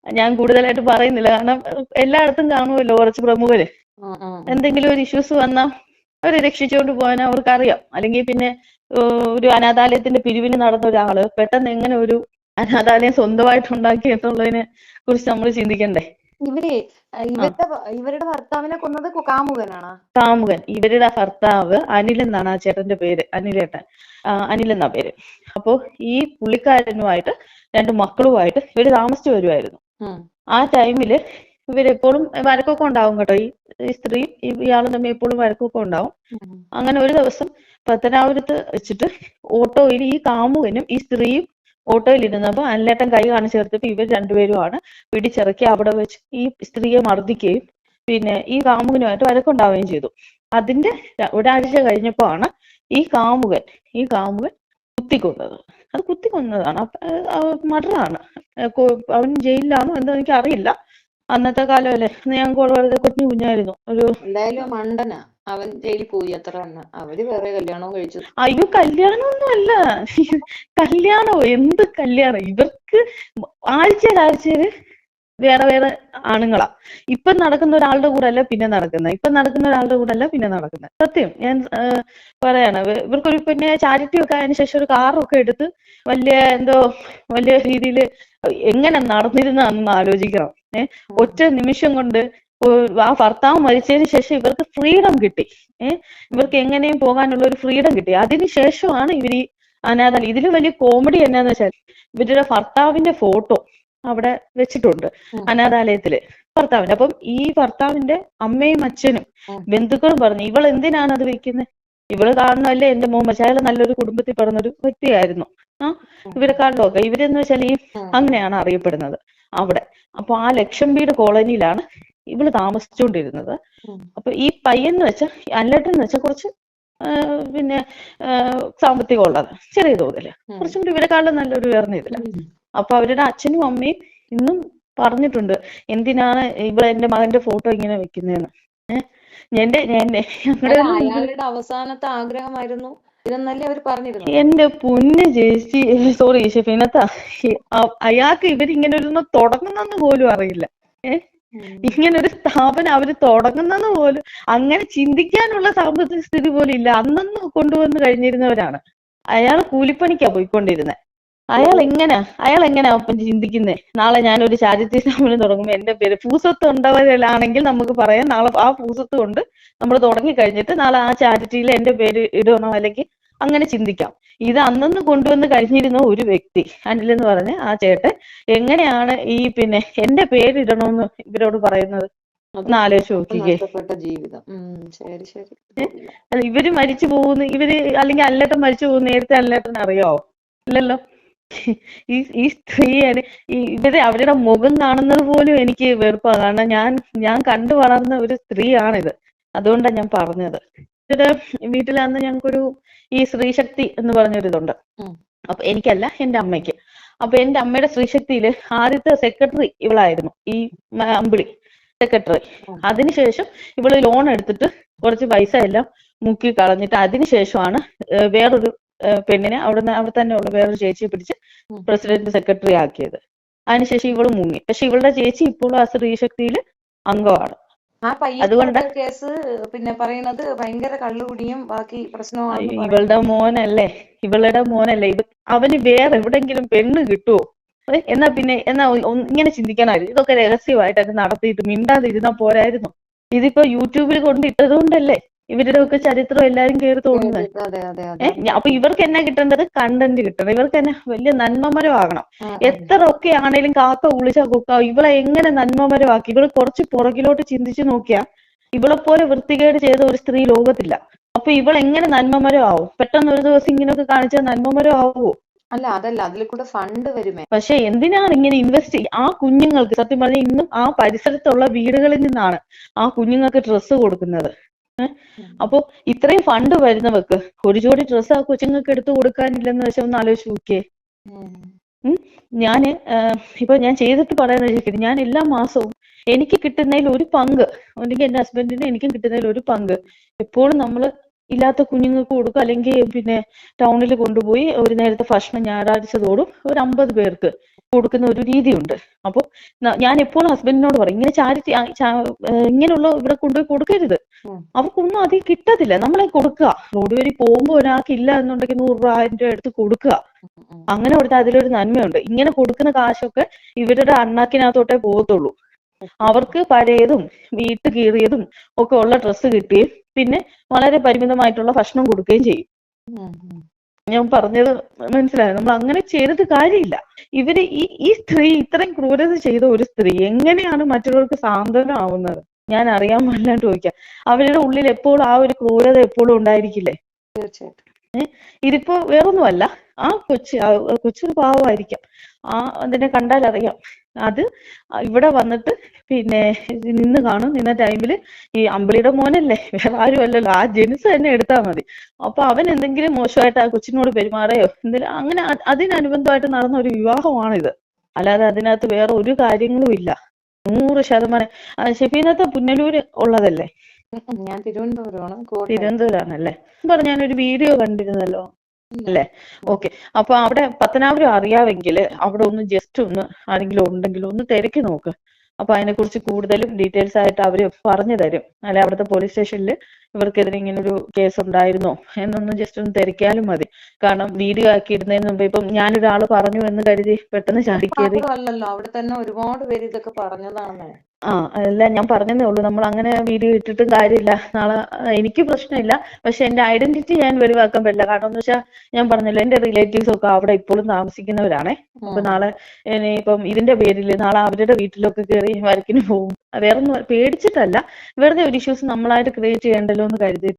ഞാൻ കൂടുതലായിട്ട് പറയുന്നില്ല, കാരണം എല്ലായിടത്തും കാണുമല്ലോ കുറച്ച് പ്രമുഖര്. എന്തെങ്കിലും ഒരു ഇഷ്യൂസ് വന്നാൽ അവരെ രക്ഷിച്ചുകൊണ്ട് പോകാൻ അവർക്കറിയാം. അല്ലെങ്കിൽ പിന്നെ ഒരു അനാഥാലയത്തിന്റെ പിരിവിന് നടന്ന ഒരാള് പെട്ടെന്ന് എങ്ങനെ ഒരു അനാഥാലയം സ്വന്തമായിട്ട് ഉണ്ടാക്കി എന്നുള്ളതിനെ കുറിച്ച് നമ്മൾ ചിന്തിക്കണ്ടേ. ഇവരുടെ ഭർത്താവിനെ കൊന്നത് കാമുകനാണ്. കാമുകൻ. ഇവരുടെ ഭർത്താവ് അനിൽ എന്നാണ് ആ ചേട്ടന്റെ പേര്. അനിൽ എന്നാ പേര്. അപ്പോ ഈ പുള്ളിക്കാരനുമായിട്ട് 2 മക്കളുമായിട്ട് ഇവര് താമസിച്ചു വരുമായിരുന്നു. ആ ടൈമില് ഇവരെപ്പോഴും വഴക്കൊക്കെ ഉണ്ടാവും കേട്ടോ. ഈ സ്ത്രീയും ഇയാളും തമ്മിൽ എപ്പോഴും വഴക്കൊക്കെ ഉണ്ടാവും. അങ്ങനെ ഒരു ദിവസം പത്തനാപുരത്ത് വെച്ചിട്ട് ഓട്ടോയിൽ ഈ കാമുകനും ഈ സ്ത്രീയും ഓട്ടോയിൽ ഇരുന്നപ്പോ അനിലേട്ടൻ കൈ കാണിച്ചു ചേർത്തപ്പോ ഇവർ രണ്ടുപേരുമാണ് പിടിച്ചിറക്കി അവിടെ വെച്ച് ഈ സ്ത്രീയെ മർദ്ദിക്കുകയും പിന്നെ ഈ കാമുകനുമായിട്ട് വഴക്കുണ്ടാവുകയും ചെയ്തു. അതിന്റെ ഒരാഴ്ച കഴിഞ്ഞപ്പോ ആണ് ഈ കാമുകൻ കുത്തിക്കൊന്നത്. അത് കുത്തിക്കൊന്നതാണ്, മർഡറാണ്. അവൻ ജയിലിലാണോ എന്തോ എനിക്ക് അറിയില്ല. അന്നത്തെ കാലമല്ലേ, ഞങ്ങൾക്ക് വളരെ കുഞ്ഞായിരുന്നു. എന്തായാലും മണ്ടനാ അവൻ, ജയിലിൽ പോയി. അത്ര അവര് വേറെ കല്യാണവും കഴിച്ചു. അയ്യോ കല്യാണമൊന്നും അല്ല. കല്യാണോ എന്ത് കല്യാണം? ഇവർക്ക് ആഴ്ചയില് വേറെ ആണുങ്ങളാ. ഇപ്പം നടക്കുന്ന ഒരാളുടെ കൂടെ അല്ല പിന്നെ നടക്കുന്നത്. സത്യം ഞാൻ പറയാണ്. ഇവർക്കൊരു പിന്നെ ചാരിറ്റി ഒക്കെ അതിന് ശേഷം ഒരു കാറൊക്കെ എടുത്ത് വലിയ രീതിയിൽ എങ്ങനെ നടന്നിരുന്നാന്ന് ആലോചിക്കണം. ഒറ്റ നിമിഷം കൊണ്ട് ആ ഭർത്താവ് മരിച്ചതിന് ശേഷം ഇവർക്ക് ഫ്രീഡം കിട്ടി. ഇവർക്ക് എങ്ങനെയും പോകാനുള്ള ഒരു ഫ്രീഡം കിട്ടി. അതിനുശേഷമാണ് ഇവർ ഈ അനാഥാലയം. ഇതിൽ വലിയ കോമഡി എന്നാന്ന് വെച്ചാൽ ഇവരുടെ ഭർത്താവിന്റെ ഫോട്ടോ അവിടെ വെച്ചിട്ടുണ്ട് അനാഥാലയത്തില്, ഭർത്താവിന്റെ. അപ്പം ഈ ഭർത്താവിന്റെ അമ്മയും അച്ഛനും ബന്ധുക്കളും പറഞ്ഞു, ഇവൾ എന്തിനാണ് അത് വെക്കുന്നത്? ഇവള് കാണുന്നല്ലേ എന്റെ മോൻ മരിച്ച, അയാൾ നല്ലൊരു കുടുംബത്തിൽ പറഞ്ഞൊരു വ്യക്തിയായിരുന്നു. ഇവരെക്കാളിലൊക്കെ ഇവരെന്ന് വെച്ചാൽ ഈ അങ്ങനെയാണ് അറിയപ്പെടുന്നത് അവിടെ. അപ്പൊ ആ ലക്ഷം വീട് കോളനിയിലാണ് ഇവള് താമസിച്ചുകൊണ്ടിരുന്നത്. അപ്പൊ ഈ പയ്യന്ന് വെച്ചാൽ അനിലേട്ടൻ വെച്ചാൽ കുറച്ച് പിന്നെ സാമ്പത്തികം ഉള്ളത്, ചെറിയ തോതില്, കുറച്ചും കൂടി ഇവരെക്കാളും നല്ലൊരു ഉയർന്ന ഇതില്ല. അപ്പൊ അവരുടെ അച്ഛനും അമ്മയും ഇന്നും പറഞ്ഞിട്ടുണ്ട്, എന്തിനാണ് ഇവിടെ എന്റെ മകന്റെ ഫോട്ടോ ഇങ്ങനെ വെക്കുന്നതെന്ന്. അയാളുടെ അവസാനത്തെ ആഗ്രഹമായിരുന്നു ഇതെന്നല്ലേ അവർ പറഞ്ഞിരുന്നു. എന്റെ പൊന്ന് ചേച്ചി, സോറി ഷെഫീനത്ത, അയാൾക്ക് ഇവരിങ്ങനെ ഒരു തുടങ്ങുന്നെന്ന് പോലും അറിയില്ല. ഇങ്ങനെ ഒരു സ്ഥാപനം അവര് തുടങ്ങുന്നെന്ന് പോലും, അങ്ങനെ ചിന്തിക്കാനുള്ള സാമ്പത്തിക സ്ഥിതി പോലും ഇല്ല. അന്നൊന്ന് കൊണ്ടുവന്ന് കഴിഞ്ഞിരുന്നവരാണ്. അയാൾ കൂലിപ്പണിക്കാ പോയിക്കൊണ്ടിരുന്നത്. അയാൾ എങ്ങനെയാ ഒപ്പം ചിന്തിക്കുന്നേ? നാളെ ഞാനൊരു ചാരിറ്റി സ്ഥാപനം തുടങ്ങുമ്പോ എന്റെ പേര് ഭൂസ്വത്ത് ഉണ്ടവരിലാണെങ്കിൽ നമുക്ക് പറയാം, നാളെ ആ ഭൂസ്വത്ത് കൊണ്ട് നമ്മൾ തുടങ്ങി കഴിഞ്ഞിട്ട് നാളെ ആ ചാരിറ്റിയിൽ എന്റെ പേര് ഇടണോ, അല്ലെങ്കിൽ അങ്ങനെ ചിന്തിക്കാം. ഇത് അന്നൊന്ന് കൊണ്ടുവന്ന് കഴിഞ്ഞിരുന്ന ഒരു വ്യക്തി അനിൽ എന്ന് പറഞ്ഞ ആ ചേട്ടൻ എങ്ങനെയാണ് ഈ പിന്നെ എന്റെ പേര് ഇടണോന്ന് ഇവരോട് പറയുന്നത്? ഒന്ന് ആലോചിച്ച് നോക്കിക്കേ. ഇവര് മരിച്ചു പോകുന്നു, അല്ലെങ്കിൽ അനിലേട്ടൻ മരിച്ചു പോകുന്ന നേരത്തെ അനിലേട്ടൻ അറിയാവോ? ഇല്ലല്ലോ. ഈ സ്ത്രീയാണ് അവരുടെ മുഖം കാണുന്നത് പോലും എനിക്ക് വെറുപ്പാണ്. കാരണം ഞാൻ കണ്ടു വളർന്ന ഒരു സ്ത്രീയാണിത്. അതുകൊണ്ടാണ് ഞാൻ പറഞ്ഞത്. ഇവരുടെ വീട്ടിലന്ന് ഞങ്ങൾക്കൊരു ഈ സ്ത്രീശക്തി എന്ന് പറഞ്ഞൊരിതുണ്ട്. അപ്പൊ എനിക്കല്ല, എന്റെ അമ്മയ്ക്ക്. അപ്പൊ എന്റെ അമ്മയുടെ സ്ത്രീശക്തിയില് ആദ്യത്തെ സെക്രട്ടറി ഇവളായിരുന്നു, ഈ അമ്പിളി സെക്രട്ടറി. അതിനുശേഷം ഇവള് ലോൺ എടുത്തിട്ട് കുറച്ച് പൈസ എല്ലാം മുക്കി കളഞ്ഞിട്ട് അതിനുശേഷമാണ് വേറൊരു പെണ്ണിനെ അവിടെ തന്നെ ഉള്ള വേറൊരു ചേച്ചിയെ പിടിച്ച് പ്രസിഡന്റ് സെക്രട്ടറി ആക്കിയത്. അതിനുശേഷം ഇവള് മുങ്ങി. പക്ഷെ ഇവളുടെ ചേച്ചി ഇപ്പോഴും ആ സ്ത്രീശക്തിയിൽ അംഗമാണ്. ആ അതുകൊണ്ട് പയ്യന്റെ കേസ് പിന്നെ പറയുന്നത് ഭയങ്കര കള്ളുകുടിയും ബാക്കി പ്രശ്നമാണ്. ഇവളുടെ മോനല്ലേ അവന് വേറെ എവിടെങ്കിലും പെണ്ണ് കിട്ടുമോ? എന്നാ പിന്നെ ഇങ്ങനെ ചിന്തിക്കാനായിരുന്നു. ഇതൊക്കെ രഹസ്യമായിട്ടൊക്കെ നടത്തിയിട്ട് മിണ്ടാതിരുന്നാ പോരായിരുന്നു. ഇതിപ്പോ യൂട്യൂബിൽ കൊണ്ടിട്ടത് കൊണ്ടല്ലേ ഇവരുടെ ഒക്കെ ചരിത്രം എല്ലാരും കയറി തോന്നുന്നത്. അപ്പൊ ഇവർക്ക് എന്നാ കിട്ടേണ്ടത്? കണ്ടന്റ് കിട്ടണം. ഇവർക്ക് തന്നെ വലിയ നന്മമരമാകണം. എത്ര ഒക്കെ ആണേലും കാക്ക വിളിച്ചാ കൊക്ക. ഇവളെ എങ്ങനെ നന്മമരമാക്കി? ഇവള് കുറച്ച് പുറകിലോട്ട് ചിന്തിച്ചു നോക്കിയാ ഇവളെ പോലെ വൃത്തികേട് ചെയ്ത ഒരു സ്ത്രീ ലോകത്തില്ല. അപ്പൊ ഇവൾ എങ്ങനെ നന്മമരമാവും? പെട്ടെന്ന് ഒരു ദിവസം ഇങ്ങനെയൊക്കെ കാണിച്ചാൽ നന്മമരമാവോ? അല്ല, അതല്ല, അതിൽ കൂടെ ഫണ്ട് വരുമേ. പക്ഷെ എന്തിനാണ് ഇങ്ങനെ ഇൻവെസ്റ്റ് ആ കുഞ്ഞുങ്ങൾക്ക്? സത്യം പറഞ്ഞാൽ ഇന്നും ആ പരിസരത്തുള്ള വീടുകളിൽ നിന്നാണ് ആ കുഞ്ഞുങ്ങൾക്ക് ഡ്രസ്സ് കൊടുക്കുന്നത്. അപ്പൊ ഇത്രയും ഫണ്ട് വരുന്നവർക്ക് ഒരു ജോഡി ഡ്രസ്സ് ആ കൊച്ചുങ്ങൾക്ക് എടുത്തു കൊടുക്കാനില്ലെന്ന് വെച്ചാൽ ഒന്ന് ആലോചിച്ച് നോക്കിയേ. ഞാന് ഇപ്പൊ ഞാൻ ചെയ്തിട്ട് പറയുന്നത്, ഞാൻ എല്ലാ മാസവും എനിക്ക് കിട്ടുന്നതിൽ ഒരു പങ്ക്, അല്ലെങ്കിൽ എന്റെ ഹസ്ബൻഡിന് എനിക്കും കിട്ടുന്നതിൽ ഒരു പങ്ക് എപ്പോഴും നമ്മള് ഇല്ലാത്ത കുഞ്ഞുങ്ങൾക്ക് കൊടുക്കും. അല്ലെങ്കിൽ പിന്നെ ടൗണിൽ കൊണ്ടുപോയി ഒരു നേരത്തെ ഭക്ഷണം ഞായറാഴ്ച തോറും ഒരു 50 പേർക്ക് കൊടുക്കുന്ന ഒരു രീതിയുണ്ട്. അപ്പൊ ഞാൻ എപ്പോഴും ഹസ്ബൻഡിനോട് പറയും, ഇങ്ങനെ ചാരിറ്റി ഇങ്ങനെയുള്ള ഇവിടെ കൊണ്ടുപോയി കൊടുക്കരുത്. അവർക്കൊന്നും അതിൽ കിട്ടത്തില്ല. നമ്മളെ കൊടുക്കുക. റോഡ് വഴി പോകുമ്പോ ഒരാൾക്ക് ഇല്ല എന്നുണ്ടെങ്കിൽ 100 രൂപ 1000 രൂപ എടുത്ത് കൊടുക്കുക. അങ്ങനെ കൊടുത്താൽ അതിലൊരു നന്മയുണ്ട്. ഇങ്ങനെ കൊടുക്കുന്ന കാശൊക്കെ ഇവരുടെ അണ്ണാക്കിനകത്തോട്ടേ പോകത്തുള്ളൂ. അവർക്ക് പഴയതും വീട്ട് കീറിയതും ഒക്കെ ഉള്ള ഡ്രസ്സ് കിട്ടുകയും പിന്നെ വളരെ പരിമിതമായിട്ടുള്ള ഭക്ഷണം കൊടുക്കുകയും ചെയ്യും. ഞാൻ പറഞ്ഞത് മനസ്സിലായോ? നമ്മൾ അങ്ങനെ ചെയ്തിട്ട് കാര്യമില്ല. ഇവര് ഈ സ്ത്രീ ഇത്രയും ക്രൂരത ചെയ്ത ഒരു സ്ത്രീ എങ്ങനെയാണ് മറ്റുള്ളവർക്ക് സാന്ത്വനം ആവുന്നത്? ഞാൻ അറിയാൻ പാടില്ലാണ്ട് ചോദിക്കാം. അവരുടെ ഉള്ളിൽ എപ്പോഴും ആ ഒരു ക്രൂരത എപ്പോഴും ഉണ്ടായിരിക്കില്ലേ? തീർച്ചയായിട്ടും. ഇതിപ്പോ വേറൊന്നുമല്ല, ആ കൊച്ചൊരു പാവമായിരിക്കാം. അതിനെ കണ്ടാൽ അറിയാം. അത് ഇവിടെ വന്നിട്ട് പിന്നെ നിന്ന് കാണും. നിന്ന ടൈമില് ഈ അമ്പിളിയുടെ മോനല്ലേ, വേറെ ആരും അല്ലല്ലോ, ആ ജെൻസ് തന്നെ എടുത്താൽ മതി. അപ്പൊ അവൻ എന്തെങ്കിലും മോശമായിട്ട് ആ കൊച്ചിനോട് പെരുമാറയോ എന്തെങ്കിലും അങ്ങനെ അതിനനുബന്ധമായിട്ട് നടന്ന ഒരു വിവാഹമാണിത്. അല്ലാതെ അതിനകത്ത് വേറെ ഒരു കാര്യങ്ങളും ഇല്ല. 100%. ഷെഫീനത്തെ പുനലൂര് ഉള്ളതല്ലേ? ഞാൻ തിരുവനന്തപുരമാണല്ലേ? ഞാനൊരു വീഡിയോ കണ്ടിരുന്നല്ലോ അല്ലേ? ഓക്കെ. അപ്പൊ അവിടെ പത്തനാപുരം അറിയാമെങ്കിൽ അവിടെ ഒന്ന് ജസ്റ്റ് ഒന്ന് ആരെങ്കിലും ഉണ്ടെങ്കിൽ ഒന്ന് തിരക്കി നോക്ക്. അപ്പൊ അതിനെക്കുറിച്ച് കൂടുതലും ഡീറ്റെയിൽസ് ആയിട്ട് അവര് പറഞ്ഞു തരും. അല്ലെ അവിടുത്തെ പോലീസ് സ്റ്റേഷനിൽ ഇവർക്കെതിരെ ഇങ്ങനൊരു കേസ് ഉണ്ടായിരുന്നോ എന്നൊന്ന് ജസ്റ്റ് ഒന്ന് തിരക്കിയാലും മതി. കാരണം വീഡിയോ ആക്കി ഇടുന്നതിന് മുമ്പ് ഇപ്പം ഞാനൊരാള് പറഞ്ഞു എന്ന് കരുതി പെട്ടെന്ന് ചാടിക്കേറി അല്ലല്ലോ, അവിടെ തന്നെ ഒരുപാട് പേര് ഇതൊക്കെ പറഞ്ഞതാണ്. അല്ല, ഞാൻ പറഞ്ഞതേ ഉള്ളൂ. നമ്മൾ അങ്ങനെ വീഡിയോ ഇട്ടിട്ടും കാര്യമില്ല. നാളെ എനിക്ക് പ്രശ്നമില്ല, പക്ഷെ എന്റെ ഐഡന്റിറ്റി ഞാൻ വെളിവാക്കാൻ പറ്റില്ല. കാരണം എന്ന് വെച്ചാൽ ഞാൻ പറഞ്ഞില്ല, എന്റെ റിലേറ്റീവ്സ് ഒക്കെ അവിടെ ഇപ്പോഴും താമസിക്കുന്നവരാണേ. അപ്പൊ നാളെ ഇനിയിപ്പം ഇതിന്റെ പേരിൽ നാളെ അവരുടെ വീട്ടിലൊക്കെ കയറി വരക്കിന് പോകും. വേറൊന്നും പേടിച്ചിട്ടല്ല, വെറുതെ ഒരു ഇഷ്യൂസ് നമ്മളായിട്ട് ക്രിയേറ്റ് ചെയ്യണ്ടല്ലോ എന്ന് കരുതി